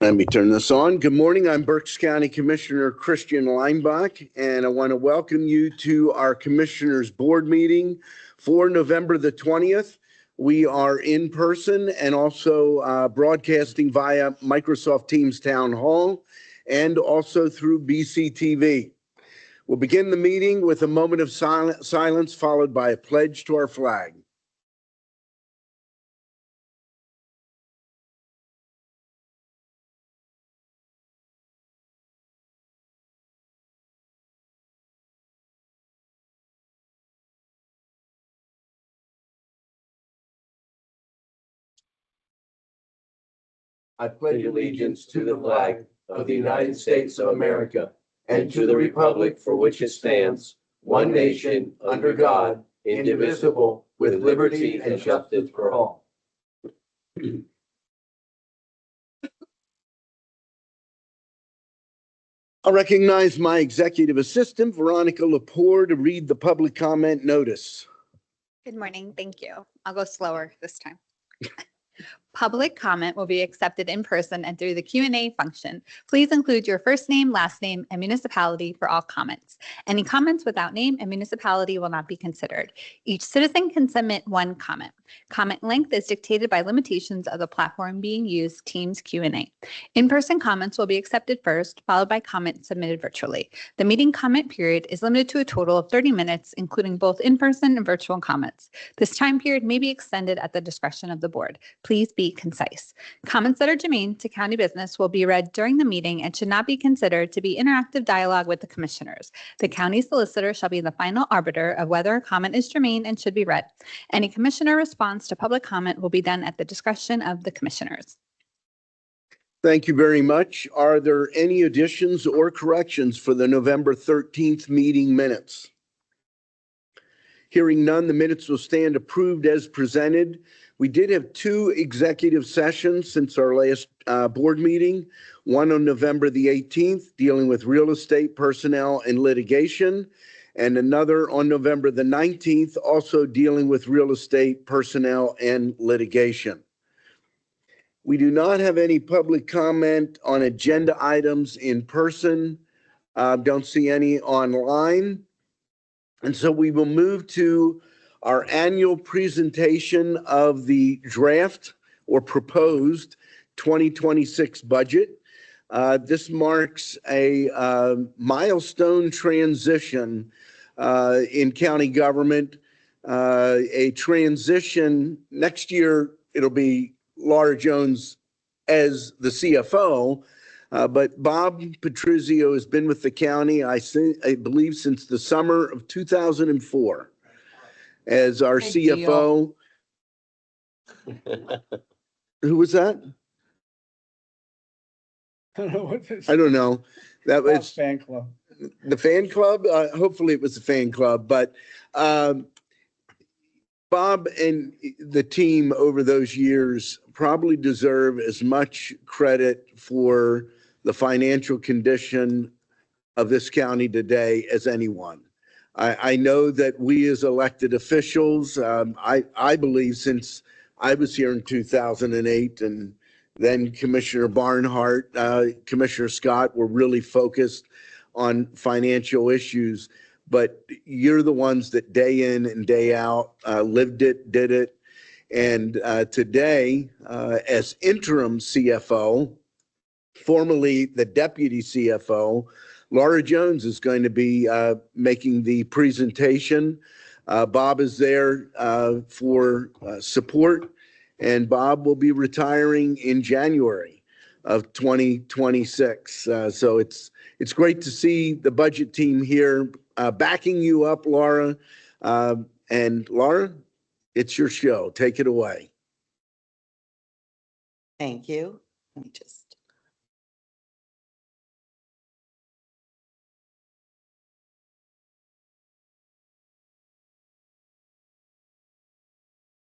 Let me turn this on. Good morning. I'm Berks County Commissioner Christian Leinbach, and I want to welcome you to our Commissioners Board meeting for November the 20th. We are in person and also broadcasting via Microsoft Teams Town Hall and also through BCTV. We'll begin the meeting with a moment of silence followed by a pledge to our flag. I pledge allegiance to the flag of the United States of America and to the republic for which it stands, one nation, under God, indivisible, with liberty and justice for all. I'll recognize my executive assistant, Veronica Lepore, to read the public comment notice. Good morning. Thank you. I'll go slower this time. Public comment will be accepted in person and through the Q&A function. Please include your first name, last name, and municipality for all comments. Any comments without name and municipality will not be considered. Each citizen can submit one comment. Comment length is dictated by limitations of the platform being used, Teams Q&A. In-person comments will be accepted first, followed by comments submitted virtually. The meeting comment period is limited to a total of 30 minutes, including both in-person and virtual comments. This time period may be extended at the discretion of the board. Please be concise. Comments that are germane to county business will be read during the meeting and should not be considered to be interactive dialogue with the commissioners. The county solicitor shall be the final arbiter of whether a comment is germane and should be read. Any commissioner response to public comment will be done at the discretion of the commissioners. Thank you very much. Are there any additions or corrections for the November 13th meeting minutes? Hearing none, the minutes will stand approved as presented. We did have two executive sessions since our last board meeting, one on November the 18th dealing with real estate, personnel, and litigation, and another on November the 19th also dealing with real estate, personnel, and litigation. We do not have any public comment on agenda items in person. Don't see any online. And so we will move to our annual presentation of the draft or proposed 2026 budget. This marks a milestone transition in county government, a transition. Next year, it'll be Laura Jones as the CFO, but Bob Patrizio has been with the county, I believe, since the summer of 2004 as our CFO. Who was that? I don't know what this. I don't know. That was fan club. The fan club. Hopefully it was the fan club, but Bob and the team over those years probably deserve as much credit for the financial condition of this county today as anyone. I know that we as elected officials, I believe since I was here in 2008 and then Commissioner Barnhart, Commissioner Scott were really focused on financial issues, but you're the ones that day in and day out lived it, did it. And today, as interim CFO, formerly the deputy CFO, Laura Jones is going to be making the presentation. Bob is there for support, and Bob will be retiring in January of 2026. So it's great to see the budget team here backing you up, Laura. And Laura, it's your show. Take it away. Thank you. Let me just.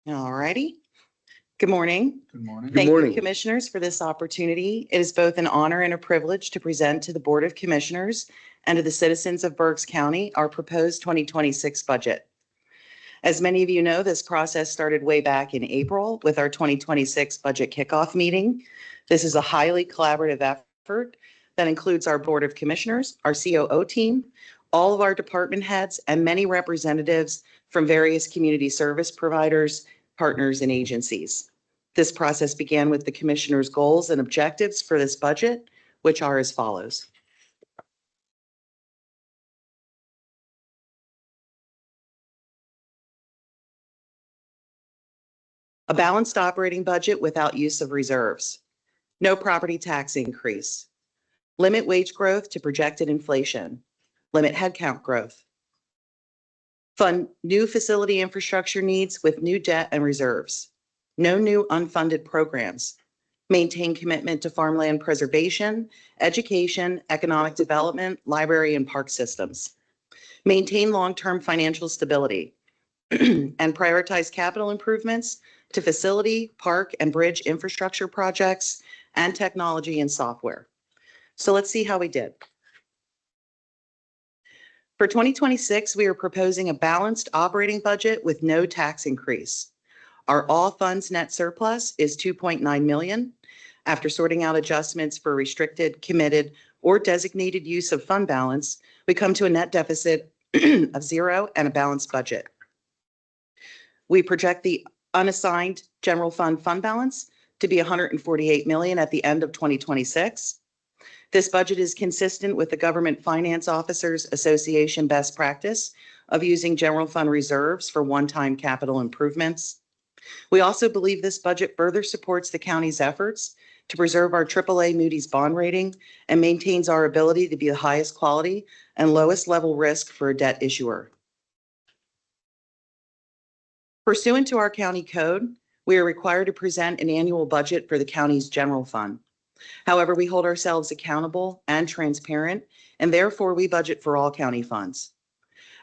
All righty. Good morning. Good morning. Thank morning. you, commissioners, for this opportunity. It is both an honor and a privilege to present to the Board of Commissioners and to the citizens of Berks County our proposed 2026 budget. As many of you know, this process started way back in April with our 2026 budget kickoff meeting. This is a highly collaborative effort that includes our Board of Commissioners, our COO team, all of our department heads, and many representatives from various community service providers, partners, and agencies. This process began with the commissioners' goals and objectives for this budget, which are as follows. A balanced operating budget without use of reserves. No property tax increase. Limit wage growth to projected inflation. Limit headcount growth. Fund new facility infrastructure needs with new debt and reserves. No new unfunded programs. Maintain commitment to farmland preservation, education, economic development, library and park systems. Maintain long-term financial stability and prioritize capital improvements to facility, park, and bridge infrastructure projects and technology and software. So let's see how we did. For 2026, we are proposing a balanced operating budget with no tax increase. Our all funds net surplus is $2.9 million. After sorting out adjustments for restricted, committed, or designated use of fund balance, we come to a net deficit of zero and a balanced budget. We project the unassigned general fund balance to be $148 million at the end of 2026. This budget is consistent with the Government Finance Officers Association best practice of using general fund reserves for one-time capital improvements. We also believe this budget further supports the county's efforts to preserve our AAA Moody's bond rating and maintains our ability to be the highest quality and lowest level risk for a debt issuer. Pursuant to our county code, we are required to present an annual budget for the county's general fund. However, we hold ourselves accountable and transparent, and therefore we budget for all county funds.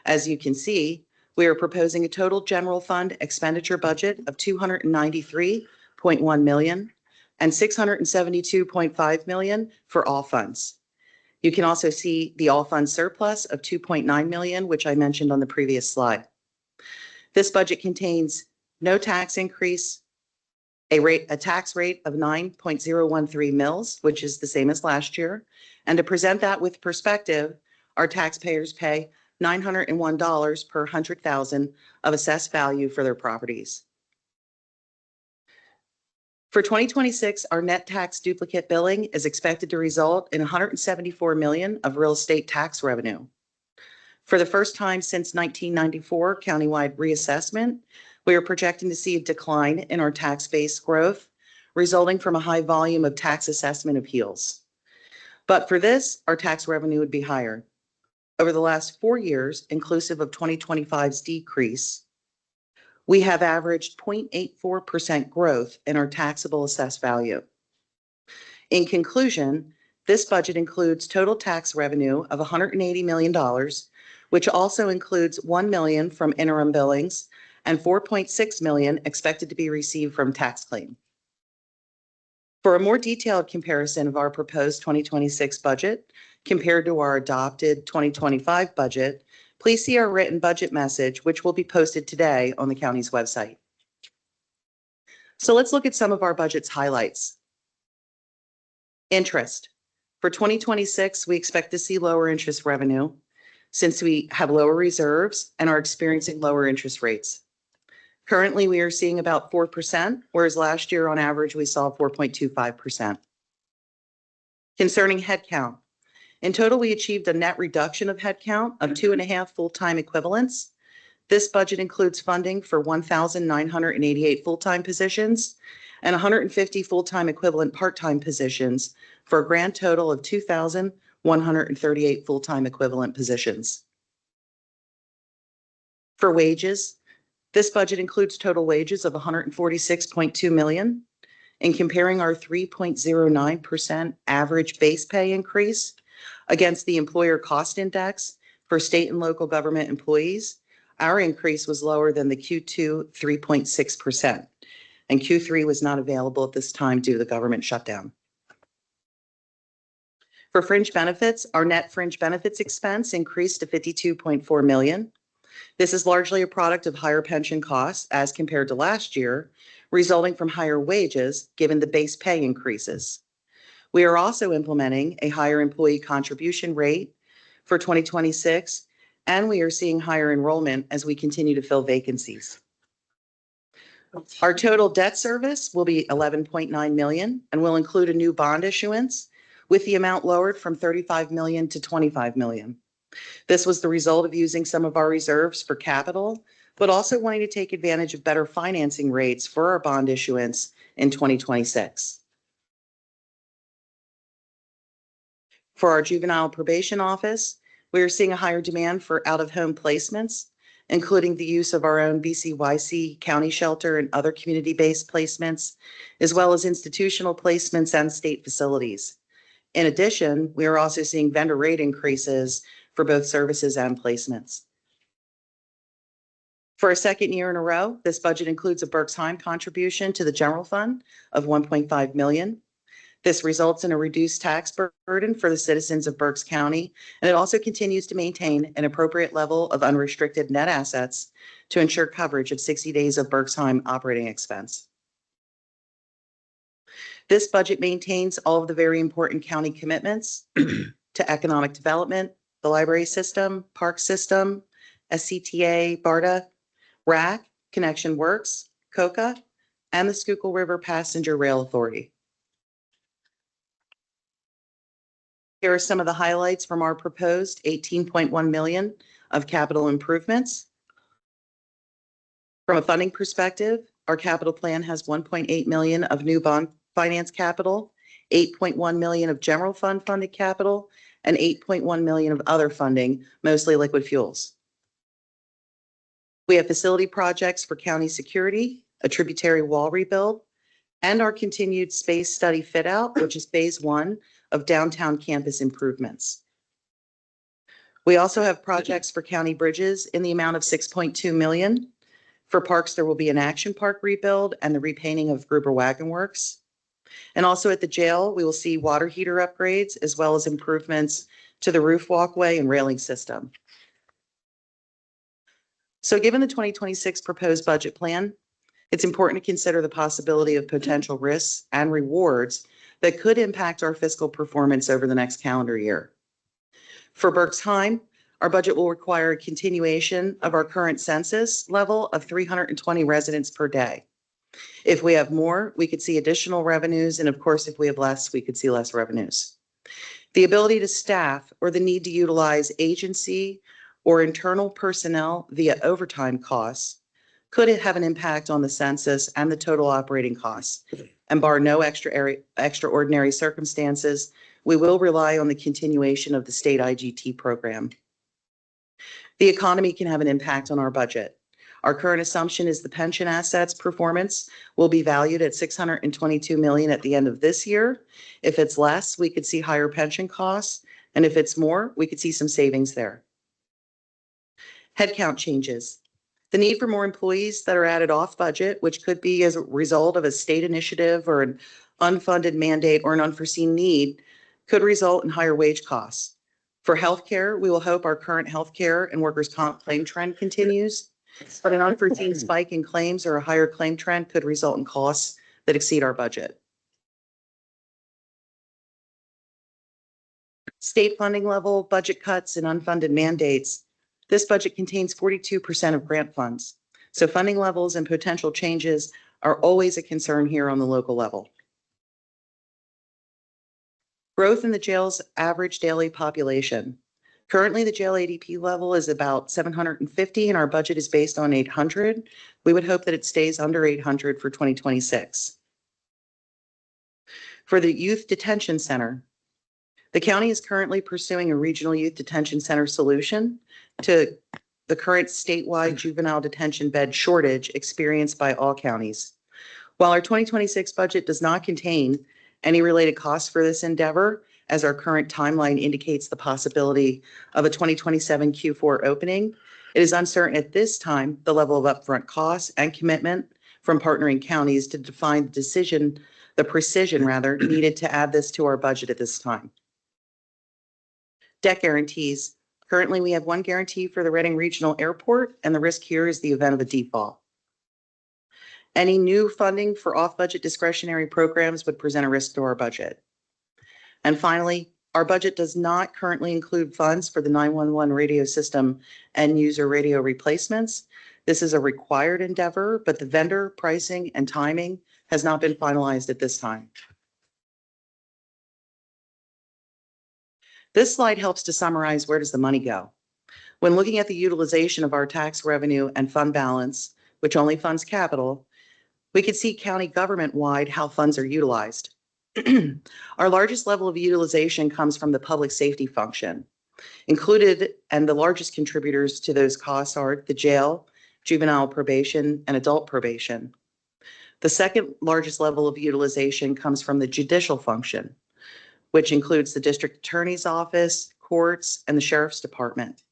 As you can see, we are proposing a total general fund expenditure budget of $293.1 million and $672.5 million for all funds. You can also see the all funds surplus of $2.9 million, which I mentioned on the previous slide. This budget contains no tax increase, a tax rate of 9.013 mils, which is the same as last year. And to present that with perspective, our taxpayers pay $901 per 100,000 of assessed value for their properties. For 2026, our net tax duplicate billing is expected to result in $174 million of real estate tax revenue. For the first time since 1994 countywide reassessment, we are projecting to see a decline in our tax base growth, resulting from a high volume of tax assessment appeals. But for this, our tax revenue would be higher. Over the last 4 years, inclusive of 2025's decrease, we have averaged 0.84% growth in our taxable assessed value. In conclusion, this budget includes total tax revenue of $180 million, which also includes $1 million from interim billings and $4.6 million expected to be received from tax claim. For a more detailed comparison of our proposed 2026 budget compared to our adopted 2025 budget, please see our written budget message, which will be posted today on the county's website. So let's look at some of our budget's highlights. Interest. For 2026, we expect to see lower interest revenue since we have lower reserves and are experiencing lower interest rates. Currently, we are seeing about 4%, whereas last year on average, we saw 4.25%. Concerning headcount, in total, we achieved a net reduction of headcount of 2.5 full-time equivalents. This budget includes funding for 1,988 full-time positions and 150 full-time equivalent part-time positions for a grand total of 2,138 full-time equivalent positions. For wages, this budget includes total wages of $146.2 million. In comparing our 3.09% average base pay increase against the employer cost index for state and local government employees, our increase was lower than the Q2 3.6%, and Q3 was not available at this time due to the government shutdown. For fringe benefits, our net fringe benefits expense increased to $52.4 million. This is largely a product of higher pension costs as compared to last year, resulting from higher wages given the base pay increases. We are also implementing a higher employee contribution rate for 2026, and we are seeing higher enrollment as we continue to fill vacancies. Our total debt service will be 11.9 million and will include a new bond issuance with the amount lowered from 35 million to 25 million. This was the result of using some of our reserves for capital, but also wanting to take advantage of better financing rates for our bond issuance in 2026. For our juvenile probation office, we are seeing a higher demand for out-of-home placements, including the use of our own BCYC county shelter and other community-based placements, as well as institutional placements and state facilities. In addition, we are also seeing vendor rate increases for both services and placements. For a second year in a row, this budget includes a Berks contribution to the general fund of 1.5 million. This results in a reduced tax burden for the citizens of Berks County, and it also continues to maintain an appropriate level of unrestricted net assets to ensure coverage of 60 days of Berks operating expense. This budget maintains all of the very important county commitments to economic development, the library system, park system, SCTA, BARDA, RAC, Connection Works, COCA, and the Schuylkill River Passenger Rail Authority. Here are some of the highlights from our proposed 18.1 million of capital improvements. From a funding perspective, our capital plan has 1.8 million of new bond finance capital, 8.1 million of general fund funded capital, and 8.1 million of other funding, mostly liquid fuels. We have facility projects for county security, a tributary wall rebuild, and our continued space study fit out, which is phase 1 of downtown campus improvements. We also have projects for county bridges in the amount of 6.2 million. For parks, there will be an action park rebuild and the repainting of Gruber Wagon Works. And also at the jail, we will see water heater upgrades as well as improvements to the roof walkway and railing system. So given the 2026 proposed budget plan, it's important to consider the possibility of potential risks and rewards that could impact our fiscal performance over the next calendar year. For Berks, our budget will require a continuation of our current census level of 320 residents per day. If we have more, we could see additional revenues, and of course, if we have less, we could see less revenues. The ability to staff or the need to utilize agency or internal personnel via overtime costs could it have an impact on the census and the total operating costs. And bar no extraordinary circumstances, we will rely on the continuation of the state IGT program. The economy can have an impact on our budget. Our current assumption is the pension assets performance will be valued at 622 million at the end of this year. If it's less, we could see higher pension costs. And if it's more, we could see some savings there. Headcount changes. The need for more employees that are added off budget, which could be as a result of a state initiative or an unfunded mandate or an unforeseen need, could result in higher wage costs. For healthcare, we will hope our current healthcare and workers' comp claim trend continues, but an unforeseen spike in claims or a higher claim trend could result in costs that exceed our budget. State funding level, budget cuts, and unfunded mandates. This budget contains 42% of grant funds, so funding levels and potential changes are always a concern here on the local level. Growth in the jail's average daily population. Currently, the jail ADP level is about 750, and our budget is based on 800. We would hope that it stays under 800 for 2026. For the Youth Detention Center, the county is currently pursuing a regional youth detention center solution to the current statewide juvenile detention bed shortage experienced by all counties. While our 2026 budget does not contain any related costs for this endeavor, as our current timeline indicates the possibility of a 2027 Q4 opening, it is uncertain at this time the level of upfront costs and commitment from partnering counties to define the precision needed to add this to our budget at this time. Debt guarantees. Currently, we have one guarantee for the Reading Regional Airport, and the risk here is the event of a default. Any new funding for off-budget discretionary programs would present a risk to our budget. And finally, our budget does not currently include funds for the 911 radio system and user radio replacements. This is a required endeavor, but the vendor pricing and timing has not been finalized at this time. This slide helps to summarize where does the money go. When looking at the utilization of our tax revenue and fund balance, which only funds capital, we can see county government-wide how funds are utilized. Our largest level of utilization comes from the public safety function. Included and the largest contributors to those costs are the jail, juvenile probation, and adult probation. The second largest level of utilization comes from the judicial function, which includes the district attorney's office, courts, and the sheriff's department.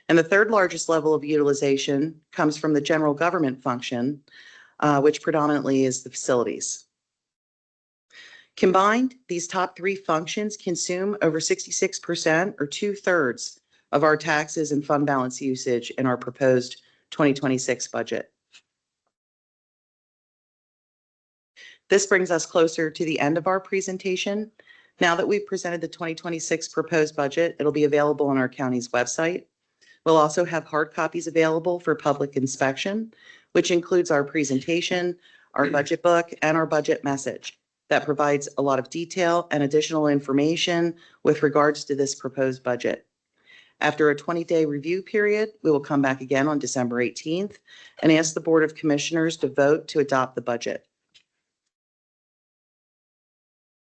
And the third largest level of utilization comes from the general government function, which predominantly is the facilities. Combined, these top three functions consume over 66% or 2/3 of our taxes and fund balance usage in our proposed 2026 budget. This brings us closer to the end of our presentation. Now that we've presented the 2026 proposed budget, it'll be available on our county's website. We'll also have hard copies available for public inspection, which includes our presentation, our budget book, and our budget message that provides a lot of detail and additional information with regards to this proposed budget. After a 20-day review period, we will come back again on December 18th and ask the Board of Commissioners to vote to adopt the budget.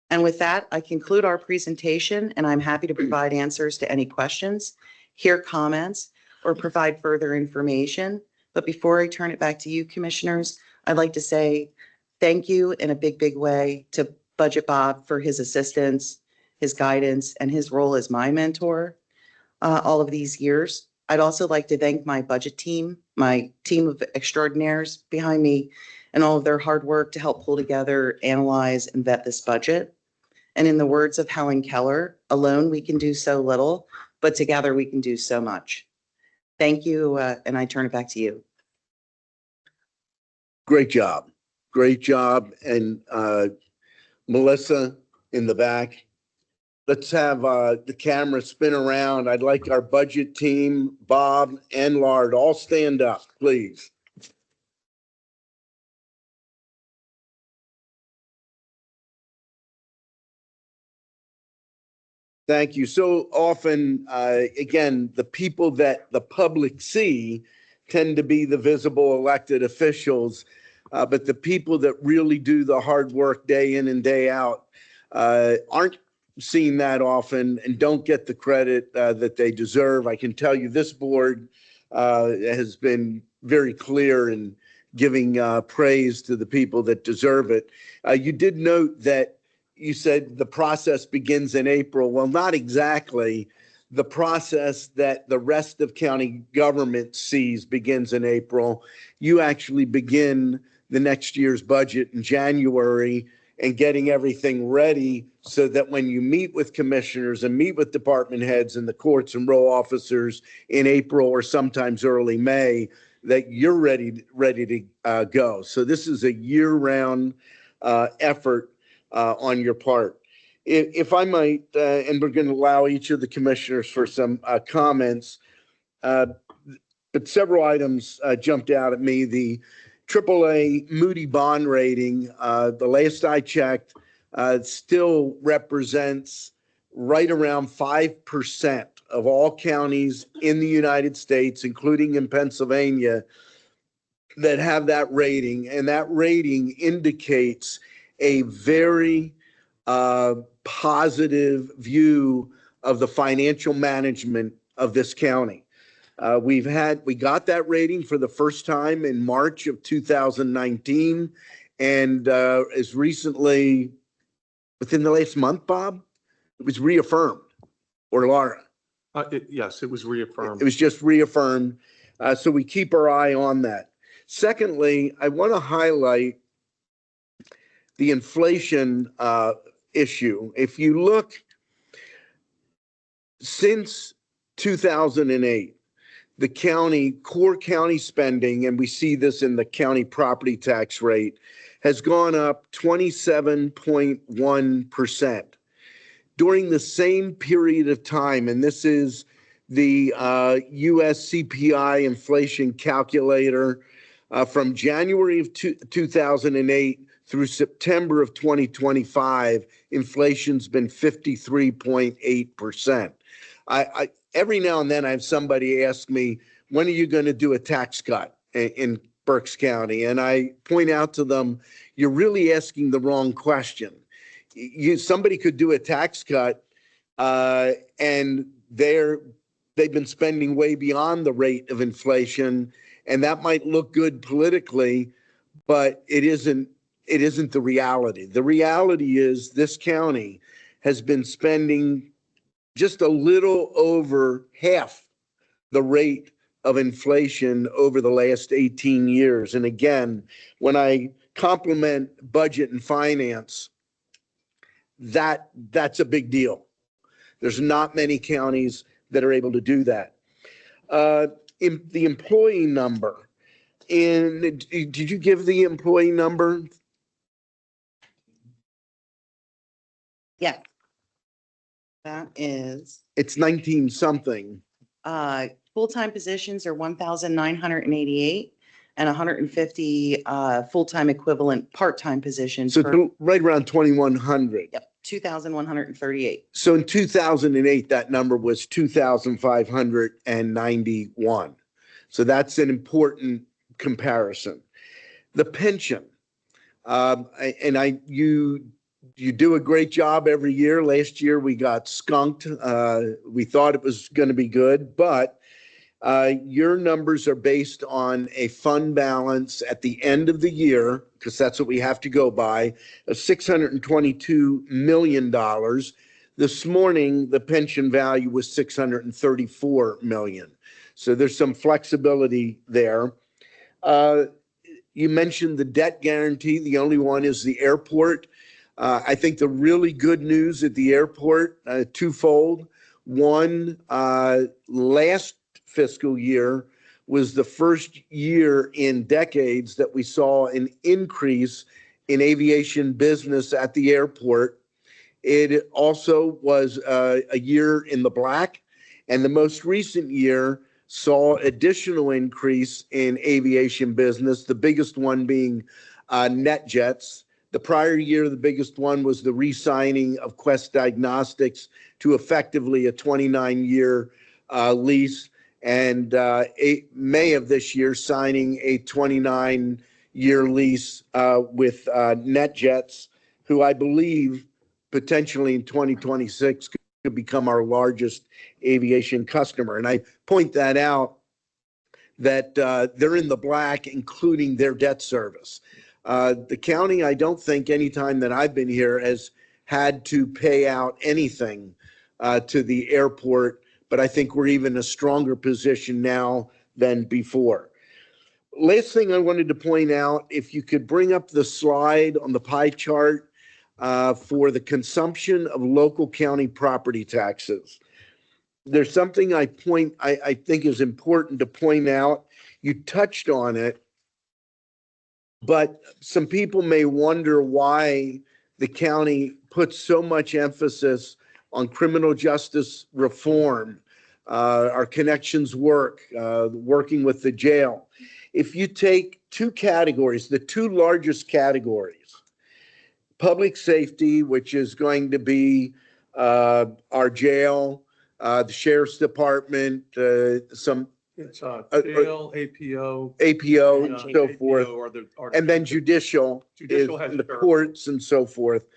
And with that, I conclude our presentation, and I'm happy to provide answers to any questions, hear comments, or provide further information. But before I turn it back to you, Commissioners, I'd like to say thank you in a big, big way to Budget Bob for his assistance, his guidance, and his role as my mentor all of these years. I'd also like to thank my budget team, my team of extraordinaires behind me, and all of their hard work to help pull together, analyze, and vet this budget. And in the words of Helen Keller, alone we can do so little, but together we can do so much. Thank you, and I turn it back to you. Great job. Great job. And Melissa in the back, let's have the camera spin around. I'd like our budget team, Bob and Lard, all stand up, please. Thank you. So often, again, the people that the public see tend to be the visible elected officials, but the people that really do the hard work day in and day out aren't seen that often and don't get the credit that they deserve. I can tell you this board has been very clear in giving praise to the people that deserve it. You did note that you said the process begins in April. Well, not exactly. The process that the rest of county government sees begins in April. You actually begin the next year's budget in January and getting everything ready so that when you meet with commissioners and meet with department heads and the courts and row officers in April or sometimes early May, that you're ready to go. So this is a year-round effort on your part. If I might, and we're going to allow each of the commissioners for some comments, but several items jumped out at me. The AAA Moody bond rating, the latest I checked, still represents right around 5% of all counties in the United States, including in Pennsylvania, that have that rating. And that rating indicates a very positive view of the financial management of this county. We got that rating for the first time in March of 2019, and as recently, within the last month, Bob, it was reaffirmed, or Laura? Yes, it was reaffirmed. It was just reaffirmed, so we keep our eye on that. Secondly, I want to highlight the inflation issue. If you look, since 2008, the core county spending, and we see this in the county property tax rate, has gone up 27.1%. During the same period of time, and this is the US CPI inflation calculator, from January of 2008 through September of 2025, inflation's been 53.8%. Every now and then I have somebody ask me, when are you going to do a tax cut in Berks County? And I point out to them, you're really asking the wrong question. Somebody could do a tax cut and they've been spending way beyond the rate of inflation, and that might look good politically, but it isn't the reality. The reality is this county has been spending just a little over half the rate of inflation over the last 18 years. And again, when I compliment budget and finance, that's a big deal. There's not many counties that are able to do that. In the employee number, did you give the employee number? Yeah. That is, It's 19 something. full-time positions are 1,988 and 150 full-time equivalent part-time positions. So right around 2,100. Yep, 2,138. So in 2008, that number was 2,591. So that's an important comparison. The pension, you do a great job every year. Last year we got skunked. We thought it was going to be good, but your numbers are based on a fund balance at the end of the year, because that's what we have to go by, of $622 million. This morning, the pension value was $634 million. So there's some flexibility there. You mentioned the debt guarantee. The only one is the airport. I think the really good news at the airport, twofold. One, last fiscal year was the first year in decades that we saw an increase in aviation business at the airport. It also was a year in the black, and the most recent year saw additional increase in aviation business, the biggest one being NetJets. The prior year, the biggest one was the re-signing of Quest Diagnostics to effectively a 29-year lease, and May of this year signing a 29-year lease with NetJets, who I believe potentially in 2026 could become our largest aviation customer. And I point that out that they're in the black, including their debt service. The county, I don't think any time that I've been here has had to pay out anything to the airport, but I think we're even in a stronger position now than before. Last thing I wanted to point out, if you could bring up the slide on the pie chart for the consumption of local county property taxes. There's something I think is important to point out. You touched on it, but some people may wonder why the county puts so much emphasis on criminal justice reform, our connections work, working with the jail. If you take two categories, the two largest categories, public safety, which is going to be our jail, the sheriff's department, some It's jail, APO. so forth. And then judicial is Judicial has the sheriff. courts and so forth.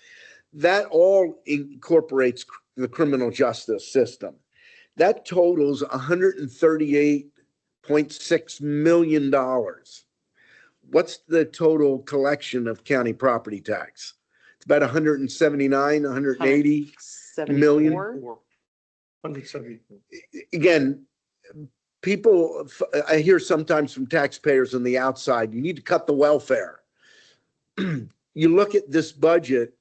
That all incorporates the criminal justice system. That totals $138.6 million. What's the total collection of county property tax? It's about 179, 180 million. 170. Again, people, I hear sometimes from taxpayers on the outside, you need to cut the welfare. You look at this budget,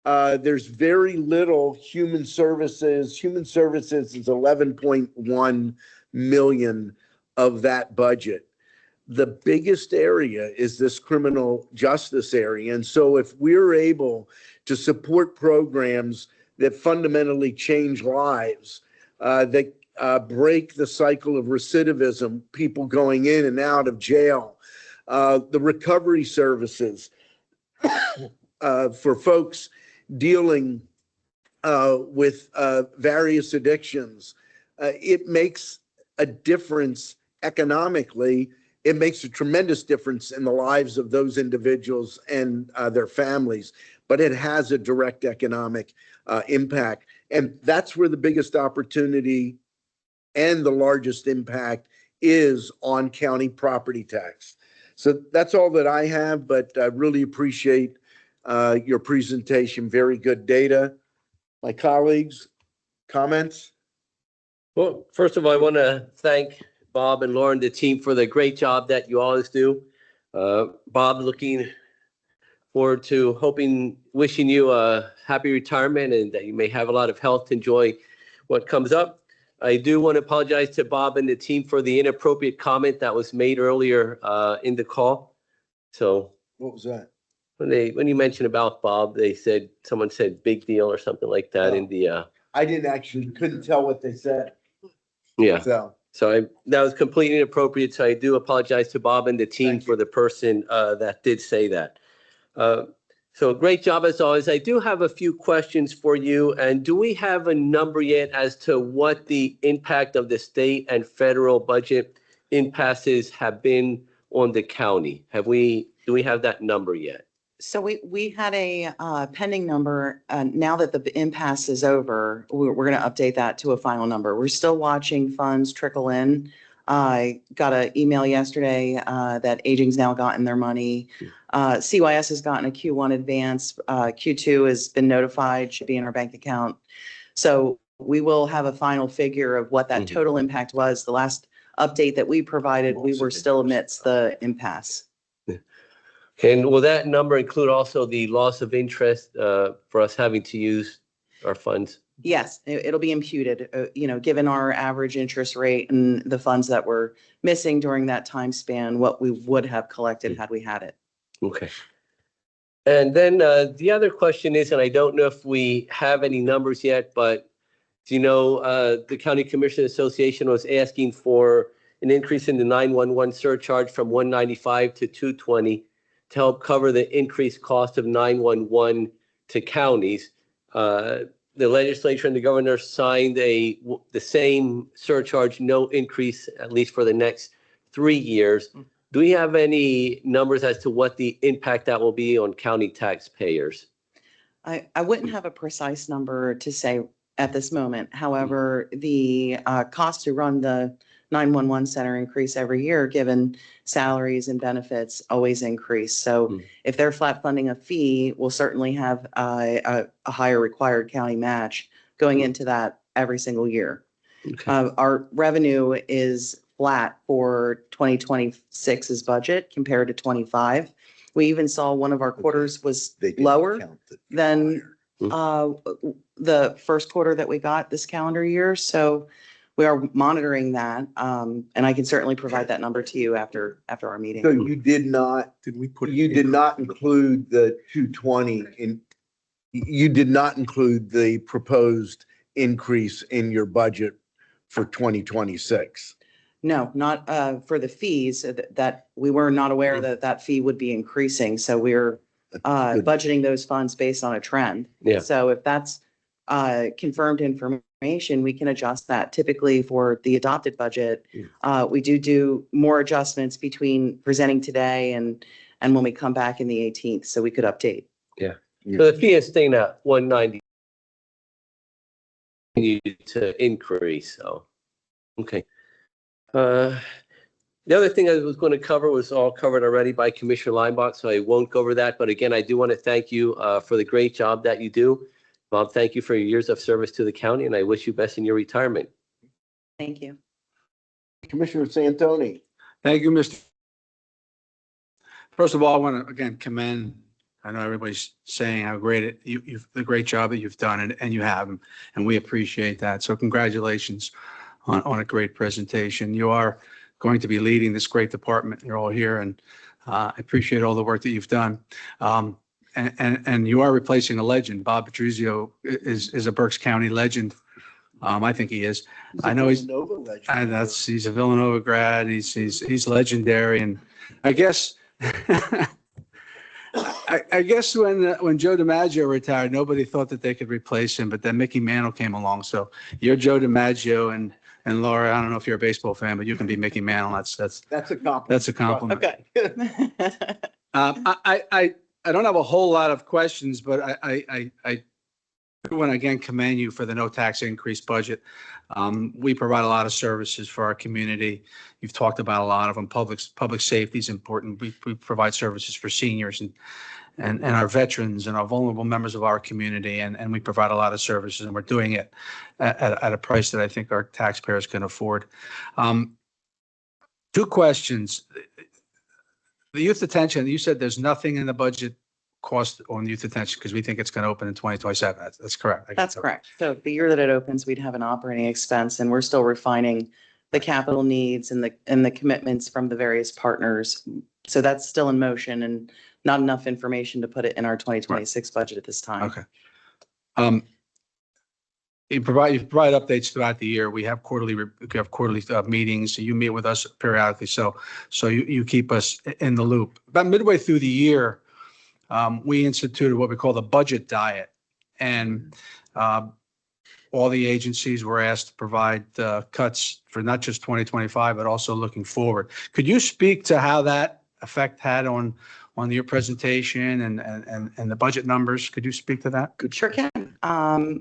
there's very little human services. Human services is 11.1 million of that budget. The biggest area is this criminal justice area. And so if we're able to support programs that fundamentally change lives, that break the cycle of recidivism, people going in and out of jail, the recovery services for folks dealing with various addictions, it makes a difference economically. It makes a tremendous difference in the lives of those individuals and their families, but it has a direct economic impact. And that's where the biggest opportunity and the largest impact is on county property tax. So that's all that I have, but I really appreciate your presentation. Very good data. My colleagues, comments? Well, first of all, I want to thank Bob and Lauren, the team, for the great job that you always do. Bob, looking forward to wishing you a happy retirement and that you may have a lot of health to enjoy what comes up. I do want to apologize to Bob and the team for the inappropriate comment that was made earlier in the call. So What was that? when you mentioned about Bob, someone said big deal or something like that in the I couldn't tell what they said. yeah. So That was completely inappropriate. So I do apologize to Bob and the team Thank for you. the person that did say that. So great job as always. I do have a few questions for you. And do we have a number yet as to what the impact of the state and federal budget impasses have been on the county? Do we have that number yet? So we had a pending number. Now that the impasse is over, we're going to update that to a final number. We're still watching funds trickle in. I got an email yesterday that Aging's now gotten their money. CYS has gotten a Q1 advance. Q2 has been notified, should be in our bank account. So we will have a final figure of what that total impact was. The last update that we provided, we were still amidst the impasse. And will that number include also the loss of interest for us having to use our funds? Yes, it'll be imputed, given our average interest rate and the funds that were missing during that time span, what we would have collected had we had it. Okay. And then the other question is, and I don't know if we have any numbers yet, but do you know the County Commissioner Association was asking for an increase in the 911 surcharge from 195 to 220 to help cover the increased cost of 911 to counties. The legislature and the governor signed the same surcharge, no increase, at least for the next 3 years. Do we have any numbers as to what the impact that will be on county taxpayers? I wouldn't have a precise number to say at this moment. However, the cost to run the 911 center increase every year, given salaries and benefits always increase. So if they're flat funding a fee, we'll certainly have a higher required county match going into that every single year. Okay. Our revenue is flat for 2026's budget compared to 25. We even saw one of our quarters was lower than the first quarter that we got this calendar year. So we are monitoring that. And I can certainly provide that number to you after our meeting. So you did not include the 220 you did not include the proposed increase in your budget for 2026. No, not for the fees that we were not aware that fee would be increasing. So we're budgeting those funds based on a trend. Yeah. So if that's confirmed information, we can adjust that. Typically for the adopted budget, we do more adjustments between presenting today and when we come back in the 18th. So we could update. Yeah. So the fee is staying at 190 to increase. So, okay. The other thing I was going to cover was all covered already by Commissioner Linebaugh, so I won't go over that. But again, I do want to thank you for the great job that you do. Bob, thank you for your years of service to the county, and I wish you best in your retirement. Thank you. Commissioner Santoni. Thank you, Mr. First of all, I want to again commend I know everybody's saying how great you've the great job that you've done, and you have, and we appreciate that. So congratulations on a great presentation. You are going to be leading this great department. You're all here, and I appreciate all the work that you've done. And you are replacing a legend. Bob Patrizio is a Berks County legend. I think he is. I know he's a Villanova grad. He's legendary, and I guess. I guess when Joe DiMaggio retired, nobody thought that they could replace him, but then Mickey Mantle came along. So you're Joe DiMaggio, and Laura, I don't know if you're a baseball fan, but you can be Mickey Mantle. That's a compliment. That's a compliment. Okay. I don't have a whole lot of questions, but I want to again commend you for the no tax increase budget. We provide a lot of services for our community. You've talked about a lot of them. Public safety is important. We provide services for seniors and our veterans and our vulnerable members of our community. And we provide a lot of services, and we're doing it at a price that I think our taxpayers can afford. Two questions. The youth detention, you said there's nothing in the budget cost on youth detention because we think it's going to open in 2027. That's correct. That's correct. So the year that it opens, we'd have an operating expense, and we're still refining the capital needs and the commitments from the various partners. So that's still in motion and not enough information to put it in our 2026 budget at this time. Okay. You provide updates throughout the year. We have quarterly meetings. So you meet with us periodically. So you keep us in the loop. About midway through the year, we instituted what we call the budget diet, and all the agencies were asked to provide cuts for not just 2025, but also looking forward. Could you speak to how that effect had on your presentation and the budget numbers? Could you speak to that? Sure can.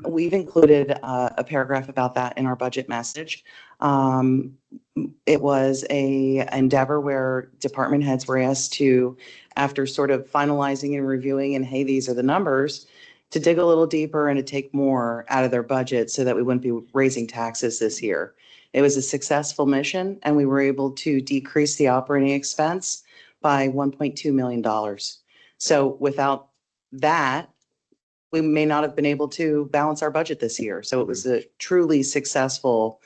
We've included a paragraph about that in our budget message. It was a endeavor where department heads were asked to, after sort of finalizing and reviewing, and hey, these are the numbers, to dig a little deeper and to take more out of their budget so that we wouldn't be raising taxes this year. It was a successful mission, and we were able to decrease the operating expense by $1.2 million. So without that, we may not have been able to balance our budget this year. So it was a truly successful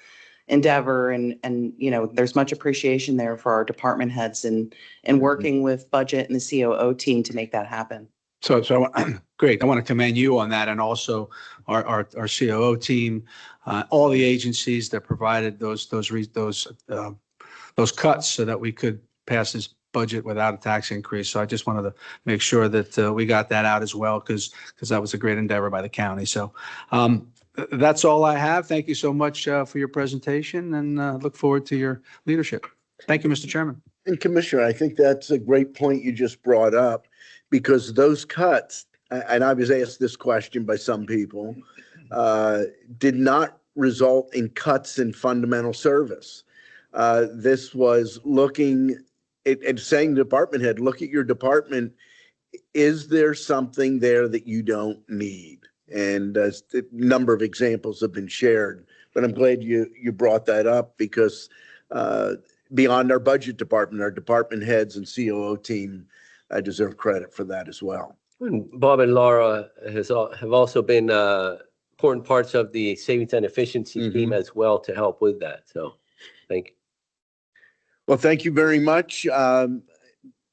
endeavor, and there's much appreciation there for our department heads and working with budget and the COO team to make that happen. So great. I want to commend you on that, and also our COO team, all the agencies that provided those cuts so that we could pass this budget without a tax increase. So I just wanted to make sure that we got that out as well, because that was a great endeavor by the county. So that's all I have. Thank you so much for your presentation, and look forward to your leadership. Thank you, Mr. Chairman. And Commissioner, I think that's a great point you just brought up, because those cuts, and I was asked this question by some people, did not result in cuts in fundamental service. This was looking at saying to the department head, look at your department. Is there something there that you don't need? And a number of examples have been shared, but I'm glad you brought that up, because beyond our budget department, our department heads and COO team deserve credit for that as well. And Bob and Laura have also been important parts of the savings and efficiency team as well to help with that. So thank you. Well, thank you very much.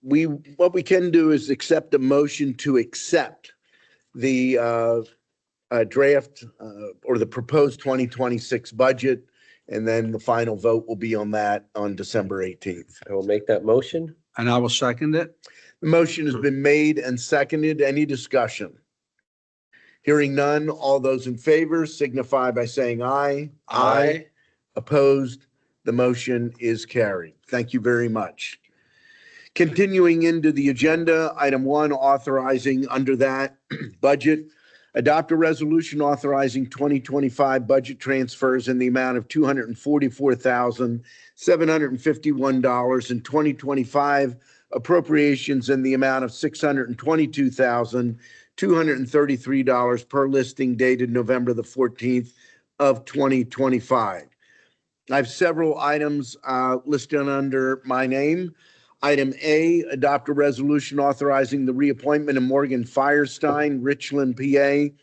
What we can do is accept a motion to accept the draft or the proposed 2026 budget, and then the final vote will be on that on December 18th. I will make that motion. And I will second it. The motion has been made and seconded. Any discussion? Hearing none, all those in favor signify by saying aye. Aye. Opposed? The motion is carried. Thank you very much. Continuing into the agenda, item 1, authorizing under that budget, adopt a resolution authorizing 2025 budget transfers in the amount of $244,751 and 2025 appropriations in the amount of $622,233 per listing dated November the 14th of 2025. I have several items listed under my name. Item A, adopt a resolution authorizing the reappointment of Morgan Firestein, Richland, PA,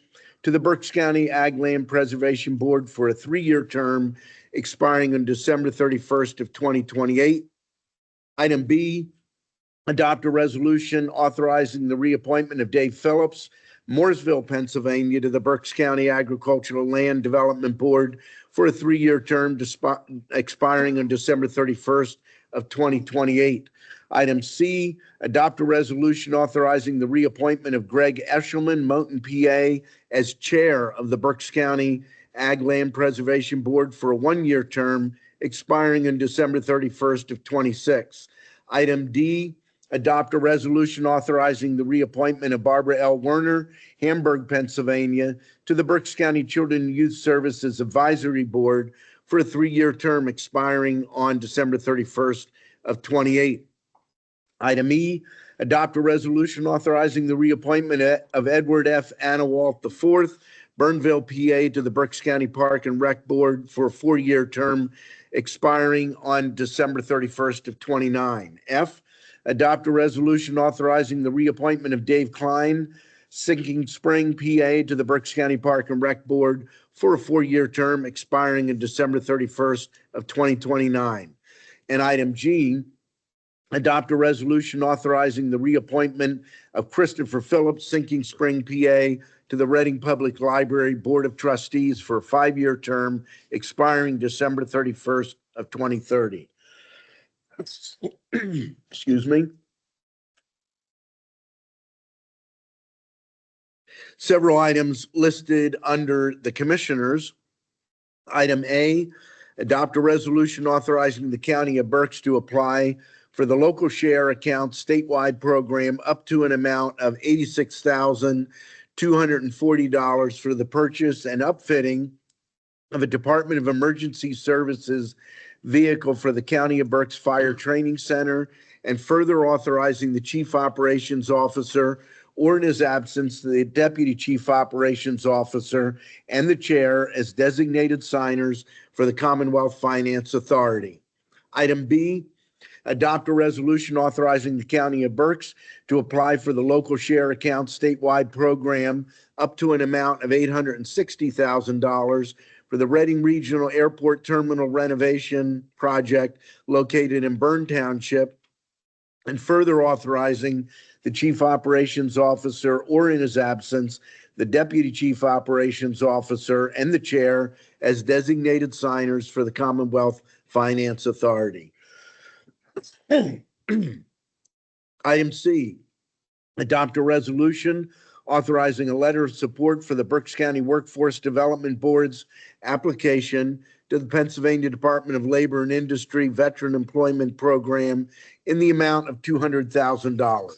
to the Berks County Ag Land Preservation Board for a 3-year term expiring on December 31st of 2028. Item B, adopt a resolution authorizing the reappointment of Dave Phillips, Mooresville, Pennsylvania, to the Berks County Agricultural Land Development Board for a 3-year term expiring on December 31st of 2028. Item C, adopt a resolution authorizing the reappointment of Greg Eshelman, Moulton, PA, as chair of the Berks County Ag Land Preservation Board for a 1-year term expiring on December 31st of 26. Item D, adopt a resolution authorizing the reappointment of Barbara L. Werner, Hamburg, Pennsylvania, to the Berks County Children and Youth Services Advisory Board for a 3-year term expiring on December 31st of 28. Item E, adopt a resolution authorizing the reappointment of Edward F. Annawalt IV, Burnville, PA, to the Berks County Park and Rec Board for a 4-year term expiring on December 31st of 29. F, adopt a resolution authorizing the reappointment of Dave Klein, Sinking Spring, PA, to the Berks County Park and Rec Board for a 4-year term expiring on December 31st of 2029. And item G, adopt a resolution authorizing the reappointment of Christopher Phillips, Sinking Spring, PA, to the Reading Public Library Board of Trustees for a 5-year term expiring December 31st of 2030. Excuse me. Several items listed under the commissioners. Item A, adopt a resolution authorizing the County of Berks to apply for the local share account statewide program up to an amount of $86,240 for the purchase and upfitting of a Department of Emergency Services vehicle for the County of Berks Fire Training Center, and further authorizing the Chief Operations Officer, or in his absence, the Deputy Chief Operations Officer and the Chair as designated signers for the Commonwealth Finance Authority. Item B, adopt a resolution authorizing the County of Berks to apply for the local share account statewide program up to an amount of $860,000 for the Reading Regional Airport Terminal renovation project located in Bern Township, and further authorizing the Chief Operations Officer, or in his absence, the Deputy Chief Operations Officer and the Chair as designated signers for the Commonwealth Finance Authority. Item C, adopt a resolution authorizing a letter of support for the Berks County Workforce Development Board's application to the Pennsylvania Department of Labor and Industry Veteran Employment Program in the amount of $200,000.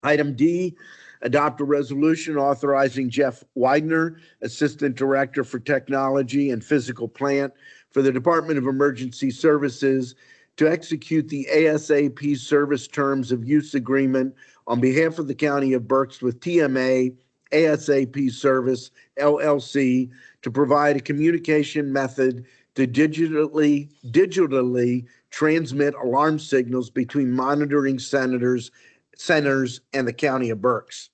Item D, adopt a resolution authorizing Jeff Widener, Assistant Director for Technology and Physical Plant for the Department of Emergency Services, to execute the ASAP Service Terms of Use Agreement on behalf of the County of Berks with TMA ASAP Service, LLC, to provide a communication method to digitally transmit alarm signals between monitoring centers and the County of Berks.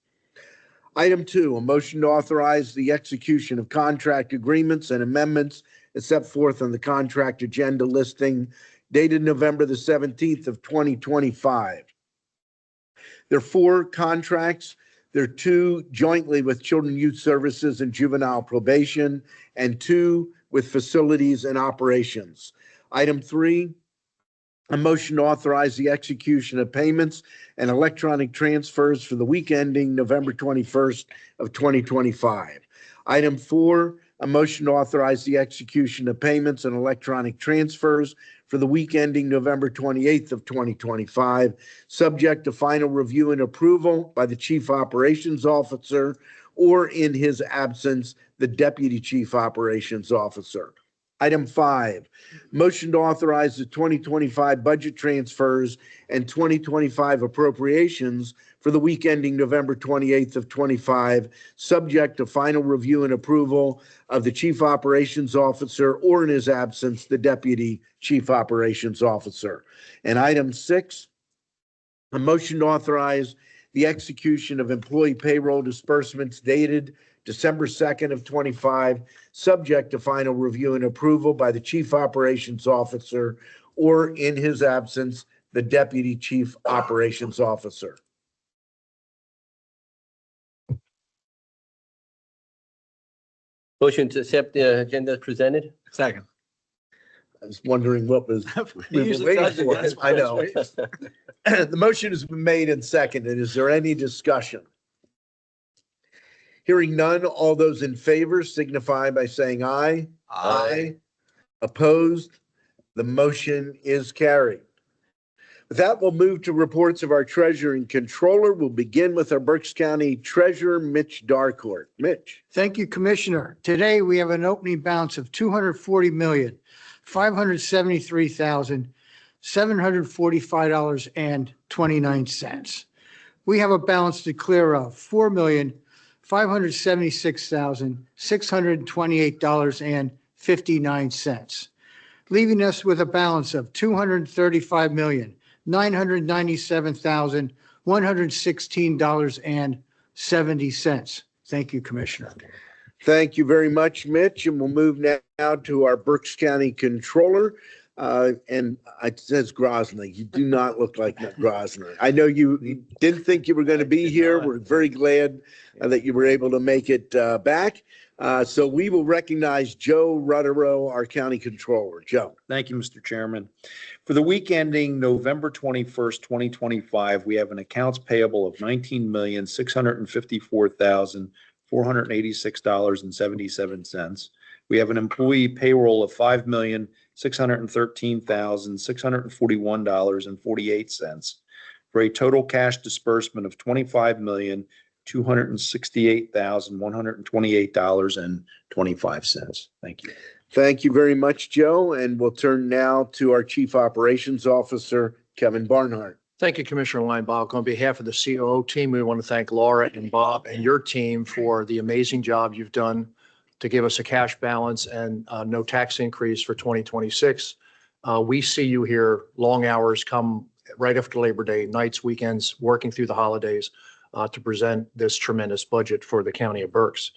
Item 2, a motion to authorize the execution of contract agreements and amendments as set forth on the contract agenda listing dated November the 17th of 2025. There are 4 contracts. There are 2 jointly with Children and Youth Services and Juvenile Probation, and 2 with Facilities and Operations. Item 3, a motion to authorize the execution of payments and electronic transfers for the week ending November 21st of 2025. Item 4, a motion to authorize the execution of payments and electronic transfers for the week ending November 28th of 2025, subject to final review and approval by the Chief Operations Officer, or in his absence, the Deputy Chief Operations Officer. Item 5, motion to authorize the 2025 budget transfers and 2025 appropriations for the week ending November 28th of 25, subject to final review and approval of the Chief Operations Officer, or in his absence, the Deputy Chief Operations Officer. And item 6, a motion to authorize the execution of employee payroll disbursements dated December 2nd of 25, subject to final review and approval by the Chief Operations Officer, or in his absence, the Deputy Chief Operations Officer. Motion to accept the agenda as presented? Second. I was wondering what was we were Usually waiting does it. for. That's I know. The motion has been made and seconded. Is there any discussion? Hearing none, all those in favor signify by saying aye. Aye. Opposed? The motion is carried. With that, we'll move to reports of our treasurer and controller. We'll begin with our Berks County Treasurer, Mitch Darcourt. Mitch. Thank you, Commissioner. Today, we have an opening balance of $240,573,745.29. We have a balance to clear of $4,576,628.59, leaving us with a balance of $235,997,116.70. Thank you, Commissioner. Thank you very much, Mitch. And we'll move now to our Berks County Controller. And it says Grosny. You do not look like Grosny. I know you didn't think you were going to be here. We're very glad that you were able to make it back. So we will recognize Joe Ruttero, our County Controller. Joe. Thank you, Mr. Chairman. For the week ending November 21st, 2025, we have an accounts payable of $19,654,486.77. We have an employee payroll of $5,613,641.48 for a total cash disbursement of $25,268,128.25. Thank you. Thank you very much, Joe. And we'll turn now to our Chief Operations Officer, Kevin Barnhart. Thank you, Commissioner Linebaugh. On behalf of the COO team, we want to thank Laura and Bob and your team for the amazing job you've done to give us a cash balance and no tax increase for 2026. We see you here, long hours, come right after Labor Day, nights, weekends, working through the holidays to present this tremendous budget for the county of Berks.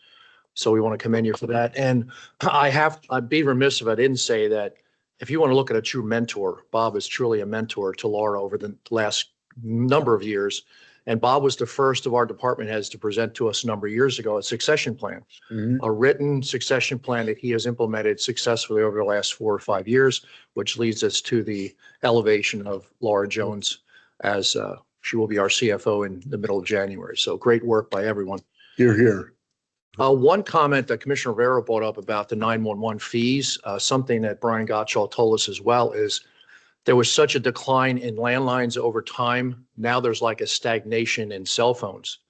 So we want to commend you for that. And I'd be remiss if I didn't say that if you want to look at a true mentor, Bob is truly a mentor to Laura over the last number of years. And Bob was the first of our department heads to present to us a number of years ago a succession plan, a written succession plan that he has implemented successfully over the last 4 or 5 years, which leads us to the elevation of Laura Jones as she will be our CFO in the middle of January. So great work by everyone. Here. One comment that Commissioner Rivera brought up about the 911 fees, something that Brian Gottschall told us as well, is there was such a decline in landlines over time. Now there's like a stagnation in cell phones.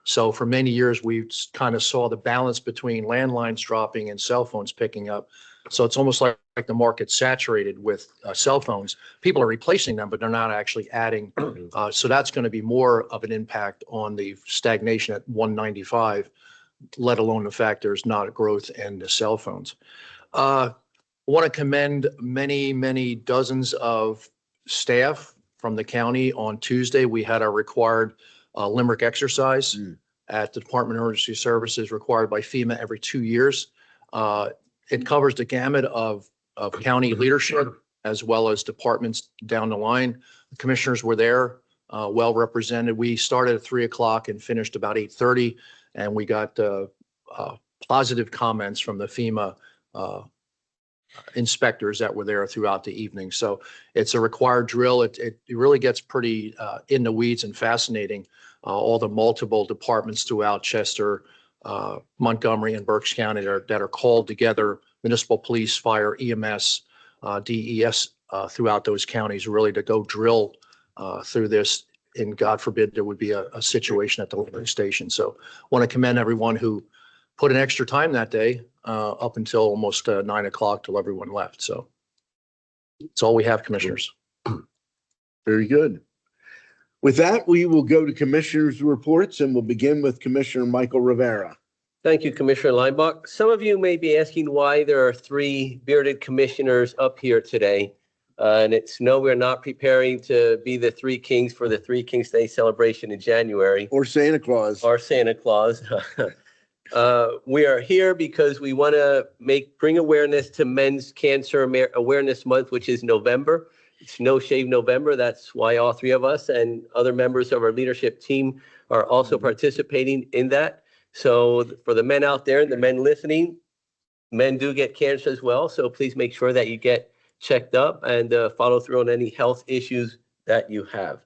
So for many years, we kind of saw the balance between landlines dropping and cell phones picking up. So it's almost like the market's saturated with cell phones. People are replacing them, but they're not actually adding. So that's going to be more of an impact on the stagnation at 195, let alone the fact there's not a growth in the cell phones. I want to commend many dozens of staff from the county. On Tuesday, we had our required limerick exercise at the Department of Emergency Services, required by FEMA every 2 years. It covers the gamut of county leadership as well as departments down the line. The commissioners were there, well represented. We started at 3 o'clock and finished about 8:30, and we got positive comments from the FEMA inspectors that were there throughout the evening. So it's a required drill. It really gets pretty in the weeds and fascinating. All the multiple departments throughout Chester, Montgomery, and Berks County that are called together, municipal police, fire, EMS, DES, throughout those counties, really to go drill through this. And God forbid there would be a situation at the limbering station. So I want to commend everyone who put in extra time that day, up until almost 9 o'clock till everyone left. So that's all we have, commissioners. Very good. With that, we will go to commissioners' reports and we'll begin with Commissioner Michael Rivera. Thank you, Commissioner Linebaugh. Some of you may be asking why there are 3 bearded commissioners up here today. And it's no, we're not preparing to be the 3 kings for the 3 Kings Day celebration in January. Or Santa Claus. Or Santa Claus. We are here because we want to bring awareness to Men's Cancer Awareness Month, which is November. It's No Shave November. That's why all 3 of us and other members of our leadership team are also participating in that. So for the men out there, the men listening, men do get cancer as well. So please make sure that you get checked up and follow through on any health issues that you have.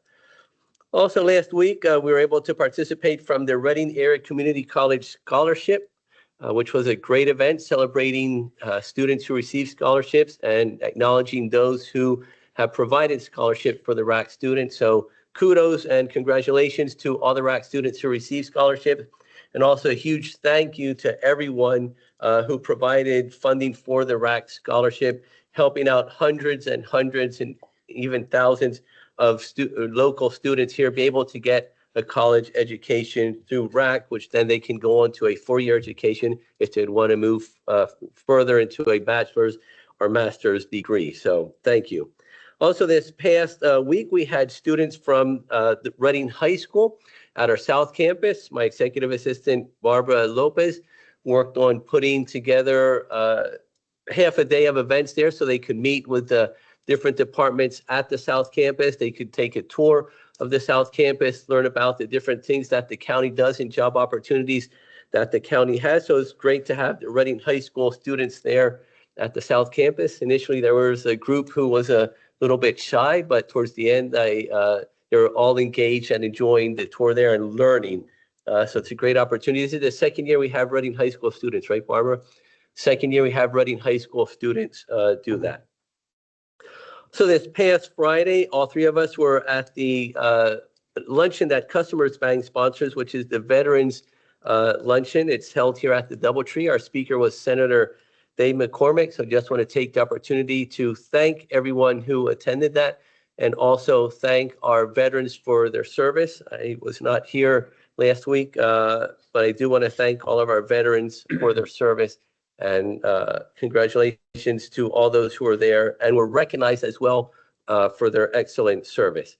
Also, last week, we were able to participate from the Reading Area Community College Scholarship, which was a great event celebrating students who receive scholarships and acknowledging those who have provided scholarship for the RAC students. So kudos and congratulations to all the RAC students who received scholarships. And also a huge thank you to everyone who provided funding for the RAC scholarship, helping out hundreds and hundreds and even thousands of local students here be able to get a college education through RAC, which then they can go on to a 4-year education if they'd want to move further into a bachelor's or master's degree. So thank you. Also, this past week, we had students from the Reading High School at our South Campus. My executive assistant, Barbara Lopez, worked on putting together half a day of events there so they could meet with the different departments at the South Campus. They could take a tour of the South Campus, learn about the different things that the county does and job opportunities that the county has. So it's great to have the Reading High School students there at the South Campus. Initially, there was a group who was a little bit shy, but towards the end, they were all engaged and enjoying the tour there and learning. So it's a great opportunity. This is the second year we have Reading High School students, right, Barbara? Second year we have Reading High School students do that. So this past Friday, all 3 of us were at the luncheon that Customers Bank sponsors, which is the Veterans Luncheon. It's held here at the Doubletree. Our speaker was Senator Dave McCormick. So just want to take the opportunity to thank everyone who attended that and also thank our veterans for their service. I was not here last week, but I do want to thank all of our veterans for their service. And congratulations to all those who are there and were recognized as well for their excellent service.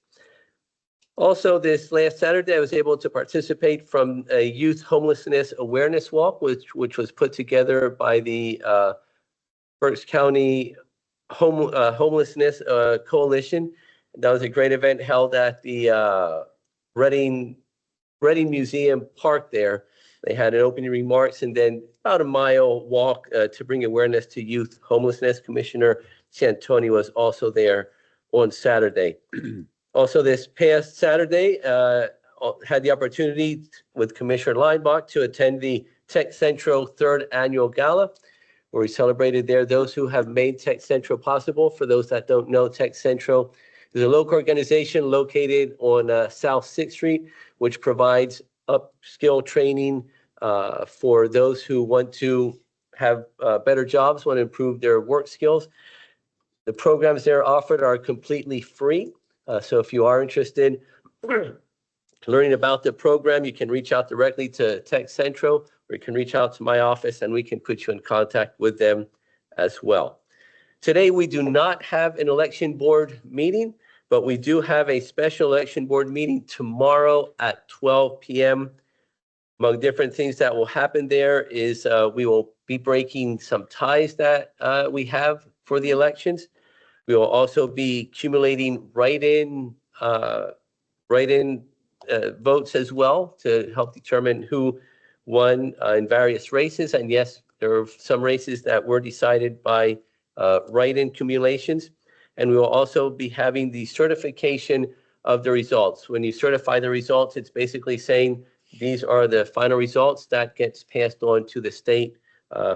Also, this last Saturday, I was able to participate from a youth homelessness awareness walk, which was put together by the Berks County Homelessness Coalition. That was a great event held at the Reading Museum Park there. They had an opening remarks and then about a mile walk to bring awareness to youth homelessness. Commissioner Santoni was also there on Saturday. Also, this past Saturday, had the opportunity with Commissioner Linebaugh to attend the Tech Central 3rd Annual Gala, where we celebrated there those who have made Tech Central possible. For those that don't know, Tech Central is a local organization located on South 6th Street, which provides upskill training for those who want to have better jobs, want to improve their work skills. The programs there offered are completely free. So if you are interested in learning about the program, you can reach out directly to Tech Central, or you can reach out to my office and we can put you in contact with them as well. Today, we do not have an election board meeting, but we do have a special election board meeting tomorrow at 12 p.m. Among different things that will happen there is we will be breaking some ties that we have for the elections. We will also be accumulating write-in votes as well to help determine who won in various races. And yes, there are some races that were decided by write-in accumulations. And we will also be having the certification of the results. When you certify the results, it's basically saying these are the final results that gets passed on to the state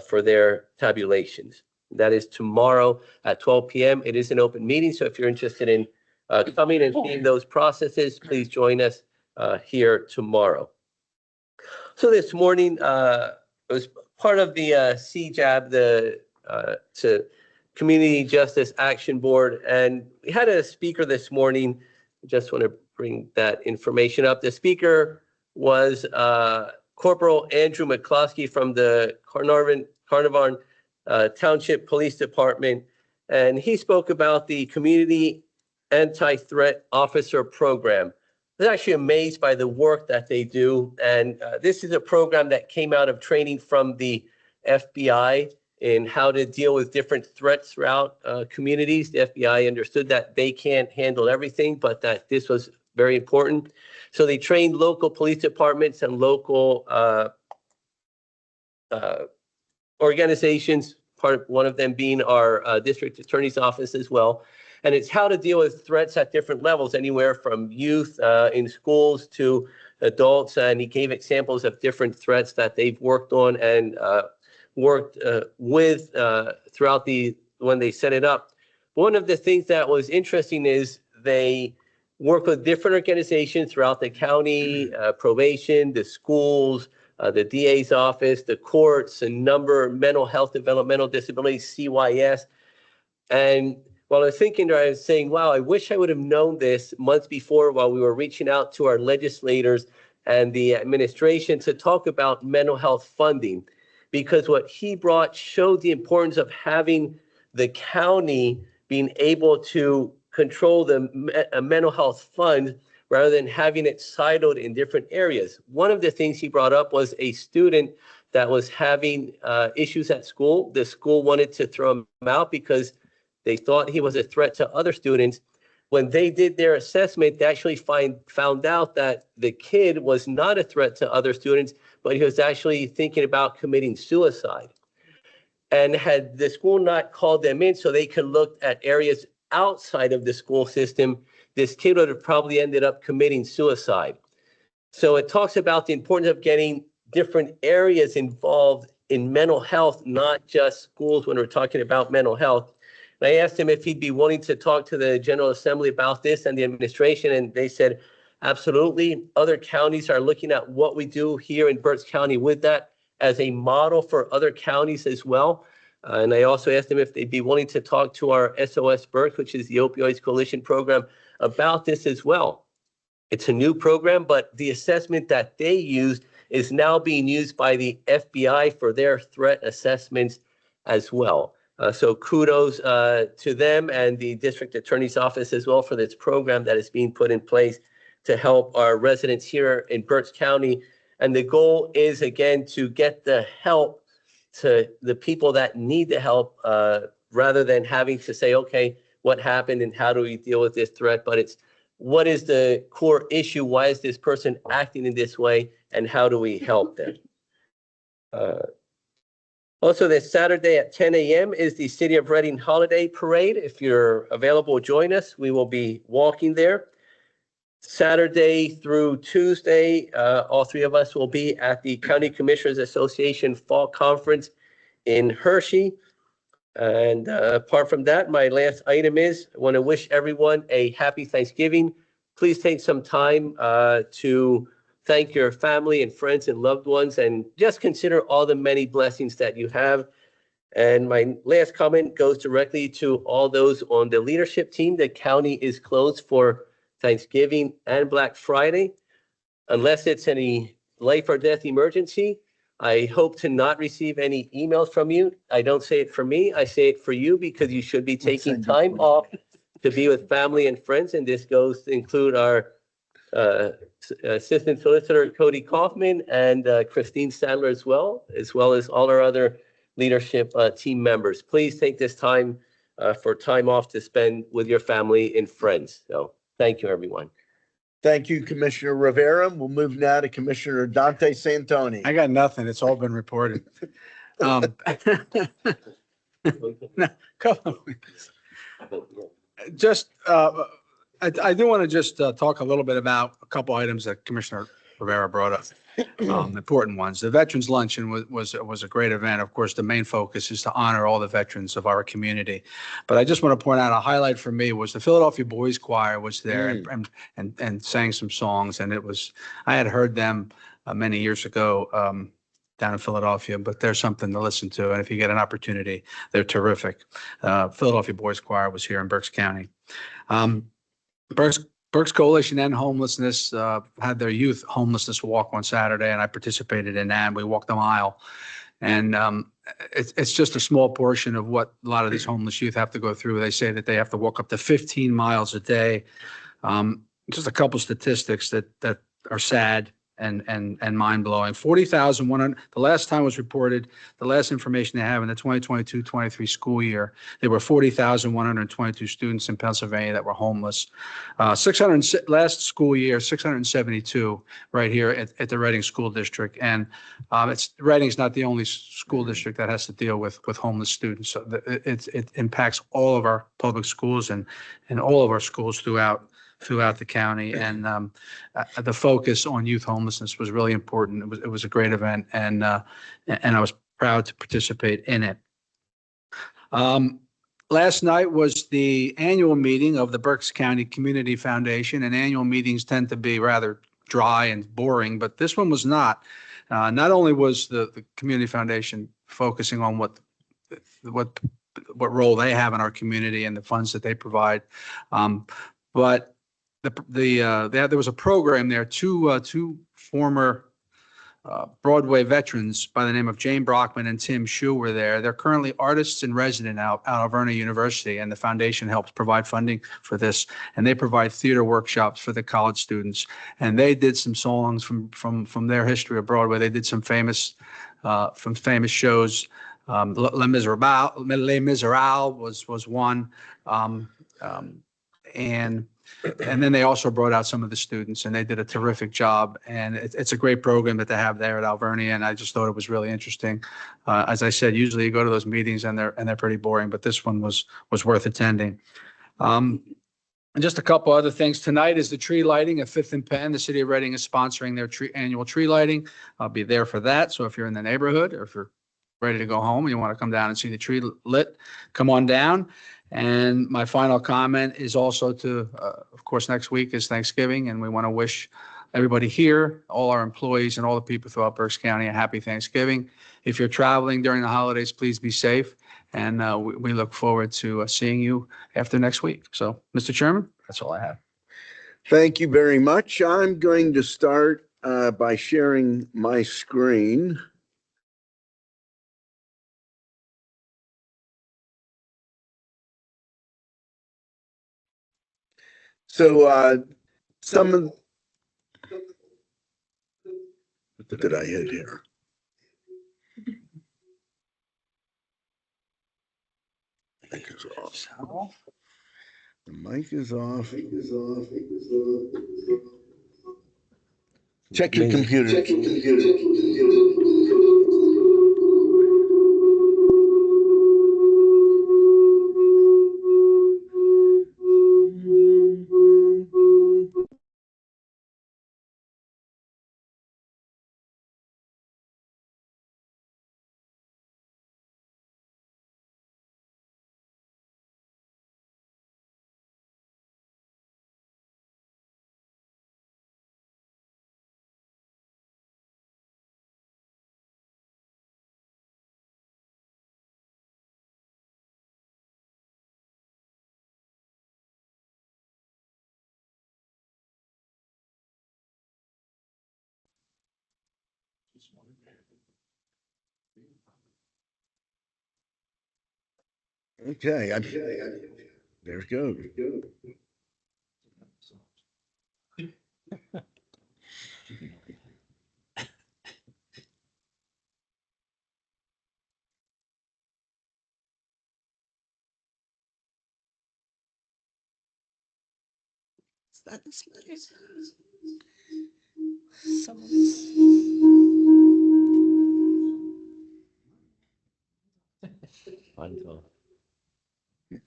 for their tabulations. That is tomorrow at 12 p.m. It is an open meeting, so if you're interested in coming and seeing those processes, please join us here tomorrow. So this morning, it was part of the CJAB, the to Community Justice Action Board, and we had a speaker this morning. Just want to bring that information up. The speaker was Corporal Andrew McCloskey from the Carnarvon Township Police Department, and he spoke about the Community Anti-Threat Officer Program. I was actually amazed by the work that they do, and this is a program that came out of training from the FBI in how to deal with different threats throughout communities. The FBI understood that they can't handle everything, but that this was very important. So they trained local police departments and local organizations, one of them being our district attorney's office as well. And it's how to deal with threats at different levels, anywhere from youth in schools to adults. And he gave examples of different threats that they've worked on and worked with throughout when they set it up. One of the things that was interesting is they work with different organizations throughout the county, probation, the schools, the DA's office, the courts, a number, mental health, developmental disabilities, CYS. And while I was thinking there, I was saying, wow, I wish I would have known this months before while we were reaching out to our legislators and the administration to talk about mental health funding. Because what he brought showed the importance of having the county being able to control the mental health fund rather than having it siloed in different areas. One of the things he brought up was a student that was having issues at school. The school wanted to throw him out because they thought he was a threat to other students. When they did their assessment, they actually found out that the kid was not a threat to other students, but he was actually thinking about committing suicide. And had the school not called them in so they could look at areas outside of the school system, this kid would have probably ended up committing suicide. So it talks about the importance of getting different areas involved in mental health, not just schools when we're talking about mental health. And I asked him if he'd be willing to talk to the General Assembly about this and the administration, and they said, absolutely. Other counties are looking at what we do here in Berks County with that as a model for other counties as well. And I also asked them if they'd be willing to talk to our SOS Berks, which is the Opioids Coalition program, about this as well. It's a new program, but the assessment that they used is now being used by the FBI for their threat assessments as well. So kudos to them and the district attorney's office as well for this program that is being put in place to help our residents here in Berks County. And the goal is, again, to get the help to the people that need the help rather than having to say, okay, what happened and how do we deal with this threat? But it's what is the core issue? Why is this person acting in this way? And how do we help them? Also, this Saturday at 10 a.m. is the City of Reading Holiday Parade. If you're available, join us. We will be walking there. Saturday through Tuesday, all three of us will be at the County Commissioners Association Fall Conference in Hershey. And apart from that, my last item is I want to wish everyone a happy Thanksgiving. Please take some time to thank your family and friends and loved ones, and just consider all the many blessings that you have. And my last comment goes directly to all those on the leadership team. The county is closed for Thanksgiving and Black Friday. Unless it's any life or death emergency, I hope to not receive any emails from you. I don't say it for me, I say it for you, because you should be taking time off to be with family and friends. And this goes to include our Assistant Solicitor Cody Kaufman and Christine Sadler as well as all our other leadership team members. Please take this time for time off to spend with your family and friends. So thank you, everyone. Thank you, Commissioner Rivera. We'll move now to Commissioner Dante Santoni. I got nothing. It's all been reported. No, come on. Just, I do want to just talk a little bit about a couple items that Commissioner Rivera brought up, important ones. The Veterans Luncheon was a great event. Of course, the main focus is to honor all the veterans of our community. But I just want to point out a highlight for me was the Philadelphia Boys Choir was there and sang some songs. And I had heard them many years ago down in Philadelphia, but they're something to listen to. And if you get an opportunity, they're terrific. Philadelphia Boys Choir was here in Berks County. Um, Berks, Berks Coalition End Homelessness had their youth homelessness walk on Saturday, and I participated in that. We walked a mile. And it's just a small portion of what a lot of these homeless youth have to go through. They say that they have to walk up to 15 miles a day. Just a couple statistics that are sad and mind blowing. 40,100. The last time was reported, the last information they have in the 2022-23 school year, there were 40,122 students in Pennsylvania that were homeless. 600 last school year, 672 right here at the Reading School District. And Reading's not the only school district that has to deal with homeless students. So it impacts all of our public schools and all of our schools throughout the county. And the focus on youth homelessness was really important. It was a great event, and I was proud to participate in it. Last night was the annual meeting of the Berks County Community Foundation, and annual meetings tend to be rather dry and boring, but this one was not. Not only was the Community Foundation focusing on what role they have in our community and the funds that they provide, but there was a program there. Two former Broadway veterans by the name of Jane Brockman and Tim Shue were there. They're currently artists in residence out of Alverna University, and the foundation helps provide funding for this. And they provide theater workshops for the college students. And they did some songs from their history of Broadway. They did some famous shows. Les Miserables was one. And then they also brought out some of the students, and they did a terrific job. And it's a great program that they have there at Alvernia, and I just thought it was really interesting. As I said, usually you go to those meetings and they're pretty boring, but this one was worth attending. And just a couple other things. Tonight is the tree lighting at Fifth and Penn. The city of Reading is sponsoring their annual tree lighting. I'll be there for that. So if you're in the neighborhood, or if you're ready to go home and you want to come down and see the tree lit, come on down. And my final comment is also of course, next week is Thanksgiving, and we want to wish everybody here, all our employees and all the people throughout Berks County, a happy Thanksgiving. If you're traveling during the holidays, please be safe. And we look forward to seeing you after next week. So, Mr. Chairman, that's all I have. Thank you very much. I'm going to start by sharing my screen. So some of what did I hit here? Mic is off. The mic is off. Check your computer. Okay, there it goes.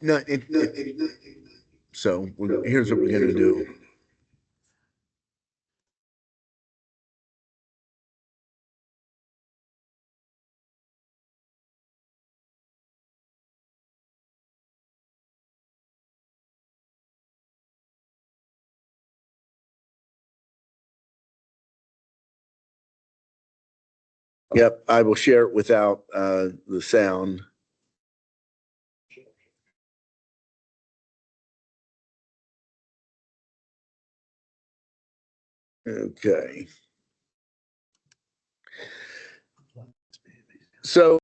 No, so here's what we're going to do. Yep, I will share it without the sound. Okay. So,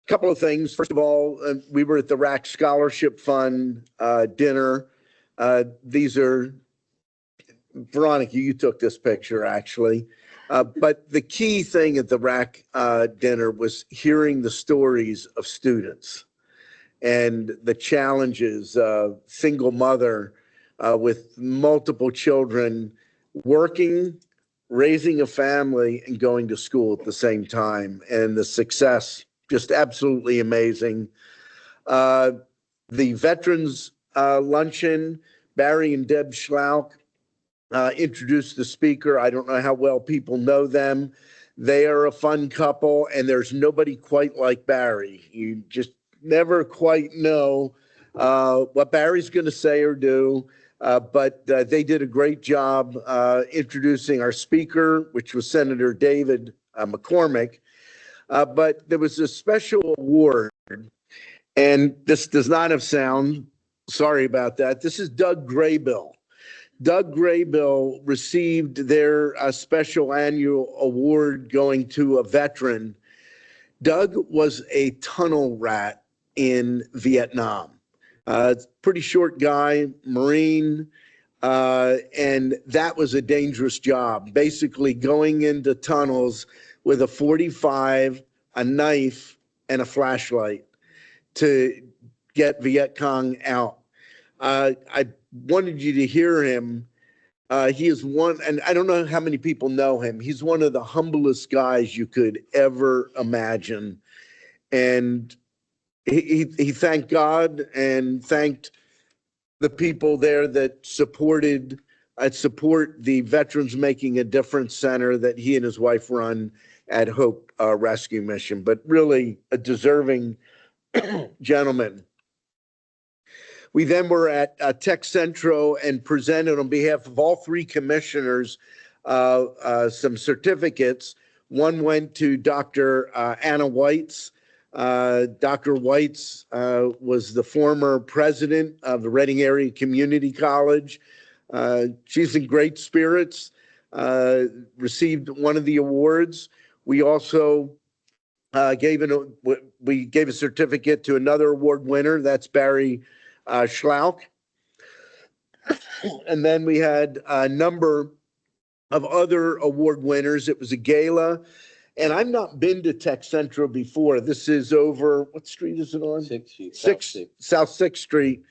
couple of things. First of all, we were at the RAC Scholarship Fund dinner. These are, Veronica, you took this picture actually. But the key thing at the RAC dinner was hearing the stories of students and the challenges, single mother with multiple children, working, raising a family, and going to school at the same time, and the success, just absolutely amazing. The veterans luncheon, Barry and Deb Schlauch introduced the speaker. I don't know how well people know them. They are a fun couple, and there's nobody quite like Barry. You just never quite know what Barry's going to say or do. But they did a great job introducing our speaker, which was Senator David McCormick. But there was a special award, and this does not have sound. Sorry about that. This is Doug Graybill. Doug Graybill received their special annual award going to a veteran. Doug was a tunnel rat in Vietnam. Pretty short guy, Marine, and that was a dangerous job. Basically going into tunnels with a 45, a knife, and a flashlight to get Viet Cong out. I wanted you to hear him. He is one, and I don't know how many people know him. He's one of the humblest guys you could ever imagine. And he thanked God and thanked the people there that support the Veterans Making a Difference Center that he and his wife run at Hope Rescue Mission. But really a deserving gentleman. We then were at Tech Centro and presented on behalf of all three commissioners some certificates. One went to Dr. Anna Whites. Dr. Whites was the former president of the Reading Area Community College. She's in great spirits, received one of the awards. We also gave a certificate to another award winner. That's Barry Schlauch. And then we had a number of other award winners. It was a gala. And I've not been to Tech Centro before. This is over, what street is it on? South 6th Street.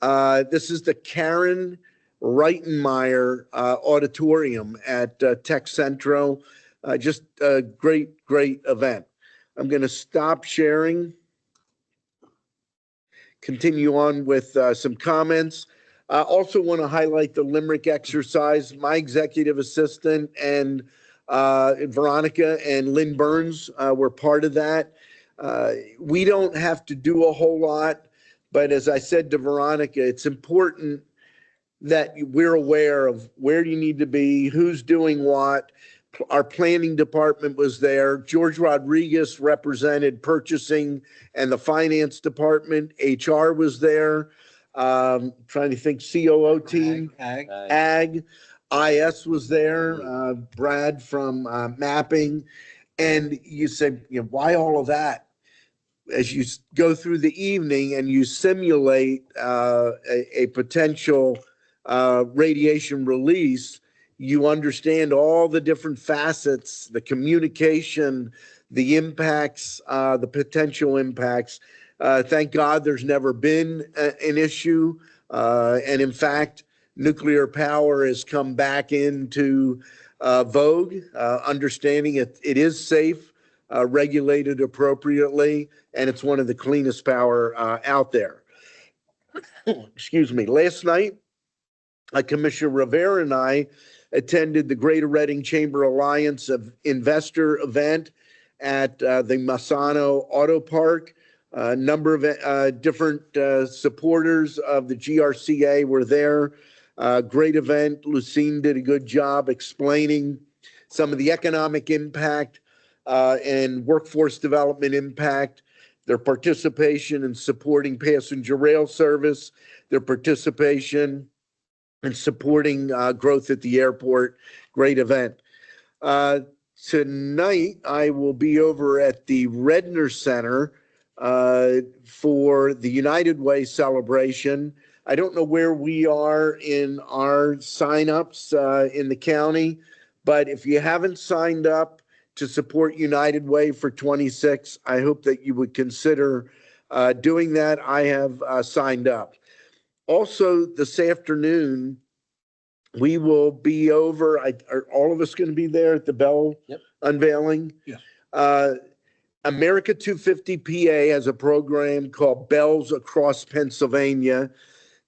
This is the Karen Reitenmeyer Auditorium at Tech Centro. Just a great event. I'm going to stop sharing. Continue on with some comments. I also want to highlight the Limerick exercise. My executive assistant and Veronica and Lynn Burns were part of that. We don't have to do a whole lot, but as I said to Veronica, it's important that we're aware of where you need to be, who's doing what. Our planning department was there. George Rodriguez represented purchasing and the finance department. HR was there. Trying to think, COO team. Ag. IS was there. Brad from mapping. And you said, why all of that? As you go through the evening and you simulate a potential radiation release, you understand all the different facets, the communication, the impacts, the potential impacts. Thank God there's never been an issue. And in fact, nuclear power has come back into vogue, understanding it is safe, regulated appropriately, and it's one of the cleanest power out there. Excuse me. Last night, Commissioner Rivera and I attended the Greater Reading Chamber Alliance of Investor event at the Massano Auto Park. A number of different supporters of the GRCA were there. Great event. Lucine did a good job explaining some of the economic impact and workforce development impact, their participation in supporting passenger rail service, their participation in supporting growth at the airport. Great event. Tonight, I will be over at the Redner Center for the United Way celebration. I don't know where we are in our signups in the county, but if you haven't signed up to support United Way for 26, I hope that you would consider doing that. I have signed up. Also, this afternoon, we will be over. Are all of us going to be there at the Bell unveiling? Yes. America 250 PA has a program called Bells Across Pennsylvania.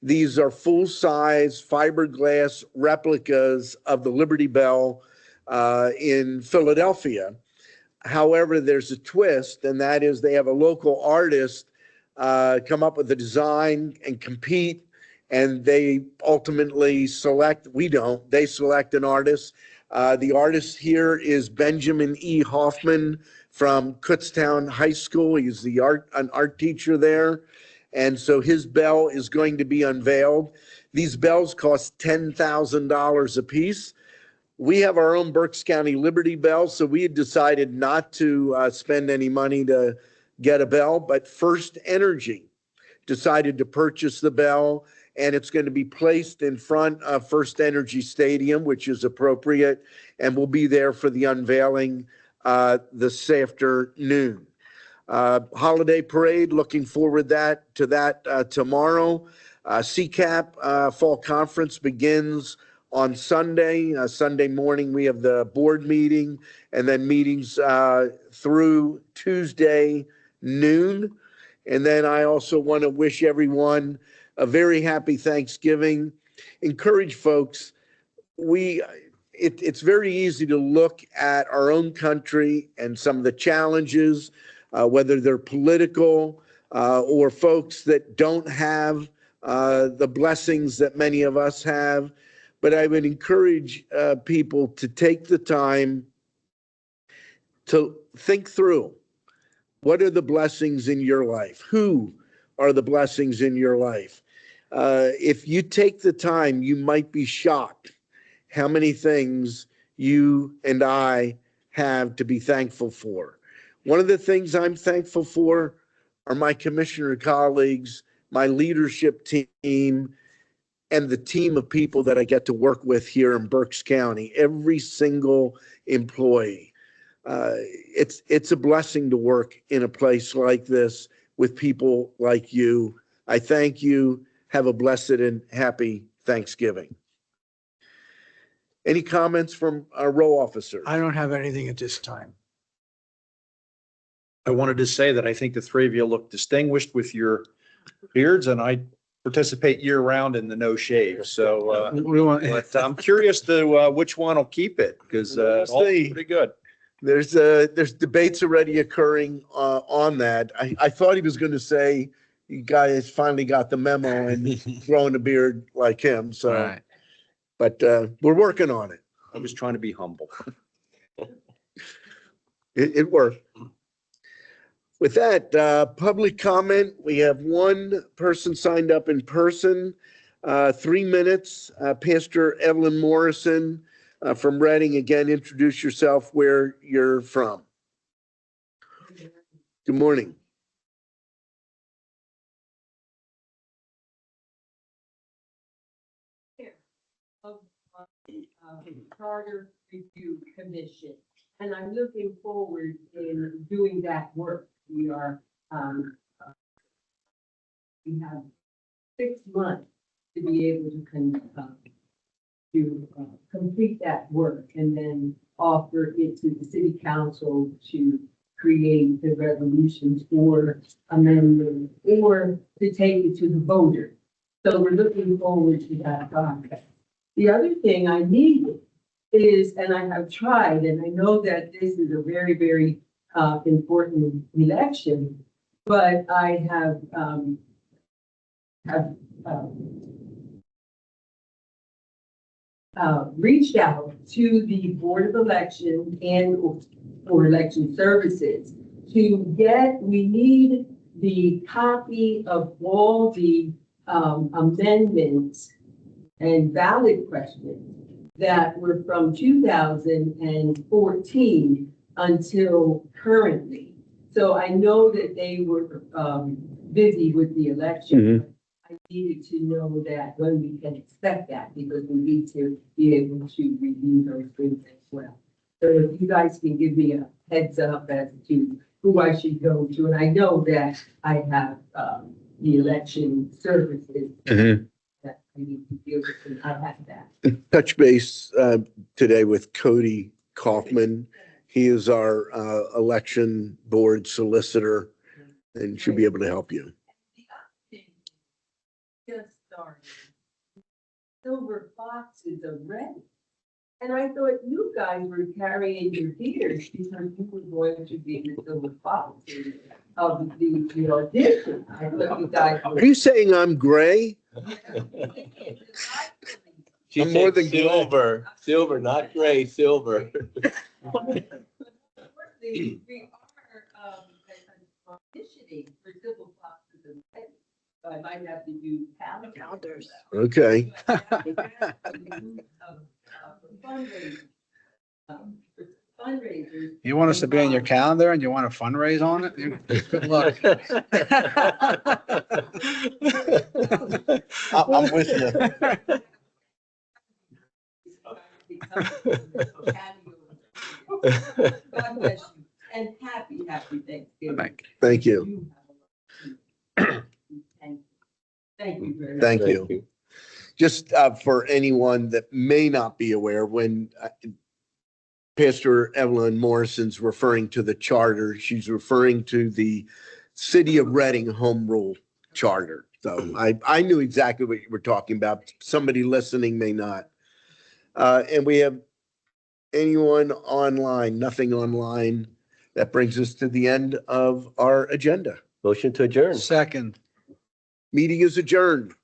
These are full-size fiberglass replicas of the Liberty Bell in Philadelphia. However, there's a twist, and that is they have a local artist come up with a design and compete, and they ultimately select, we don't, they select an artist. The artist here is Benjamin E. Hoffman from Kutztown High School. He's an art teacher there. And so his bell is going to be unveiled. These bells cost $10,000 a piece. We have our own Berks County Liberty Bell, so we had decided not to spend any money to get a bell, but First Energy decided to purchase the bell, and it's going to be placed in front of First Energy Stadium, which is appropriate, and we'll be there for the unveiling this afternoon. Holiday parade, looking forward to that tomorrow. CCAP Fall Conference begins on Sunday. Sunday morning, we have the board meeting, and then meetings through Tuesday noon. And then I also want to wish everyone a very happy Thanksgiving. Encourage folks, it's very easy to look at our own country and some of the challenges, whether they're political or folks that don't have the blessings that many of us have. But I would encourage people to take the time to think through, what are the blessings in your life? Who are the blessings in your life? If you take the time, you might be shocked how many things you and I have to be thankful for. One of the things I'm thankful for are my commissioner colleagues, my leadership team, and the team of people that I get to work with here in Berks County, every single employee. It's a blessing to work in a place like this with people like you. I thank you. Have a blessed and happy Thanksgiving. Any comments from our row officers? I don't have anything at this time. I wanted to say that I think the three of you look distinguished with your beards, and I participate year round in the no shave. So, We want, but I'm curious to which one will keep it, because all pretty good. There's debates already occurring on that. I thought he was going to say you guys finally got the memo and growing a beard like him. So, right. but we're working on it. I was trying to be humble. It worked. With that, public comment, we have one person signed up in person, 3 minutes. Pastor Evelyn Morrison from Reading, again, introduce yourself, where you're from. Good morning. Charter Review Commission, and I'm looking forward in doing that work. We have 6 months to be able to complete that work and then offer it to the city council to create the resolutions or amendment or to take it to the voter. So we're looking forward to that process. The other thing I needed is, and I have tried, and I know that this is a very, very important election, but I have reached out to the Board of Election and for election services. We need the copy of all the amendments and ballot questions that were from 2014 until currently. So I know that they were busy with the election. I needed to know that when we can expect that, because we need to be able to review those things as well. So if you guys can give me a heads up as to who I should go to, and I know that I have the election services that I need to deal with, and I have that. Touch base today with Cody Kaufman. He is our election board solicitor and should be able to help you. The other thing just started. Silver foxes are ready. And I thought you guys were carrying your beards because you were going to be the silver fox of the audition. I thought you guys Are you saying I'm gray? She I'm more said than silver, silver, not gray, silver. We are auditioning for silver foxes and ready. So I might have to do calendars. Okay. Fundraisers. You want us to be on your calendar and you want to fundraise on it? Good luck. I'm with you. God bless you and happy Thanksgiving. Thank you. Thank you very much. Thank you. Just for anyone that may not be aware, when Pastor Evelyn Morrison's referring to the charter, she's referring to the City of Reading Home Rule Charter. So I knew exactly what you were talking about. Somebody listening may not. And we have anyone online, nothing online. That brings us to the end of our agenda. Motion to adjourn. Second. Meeting is adjourned.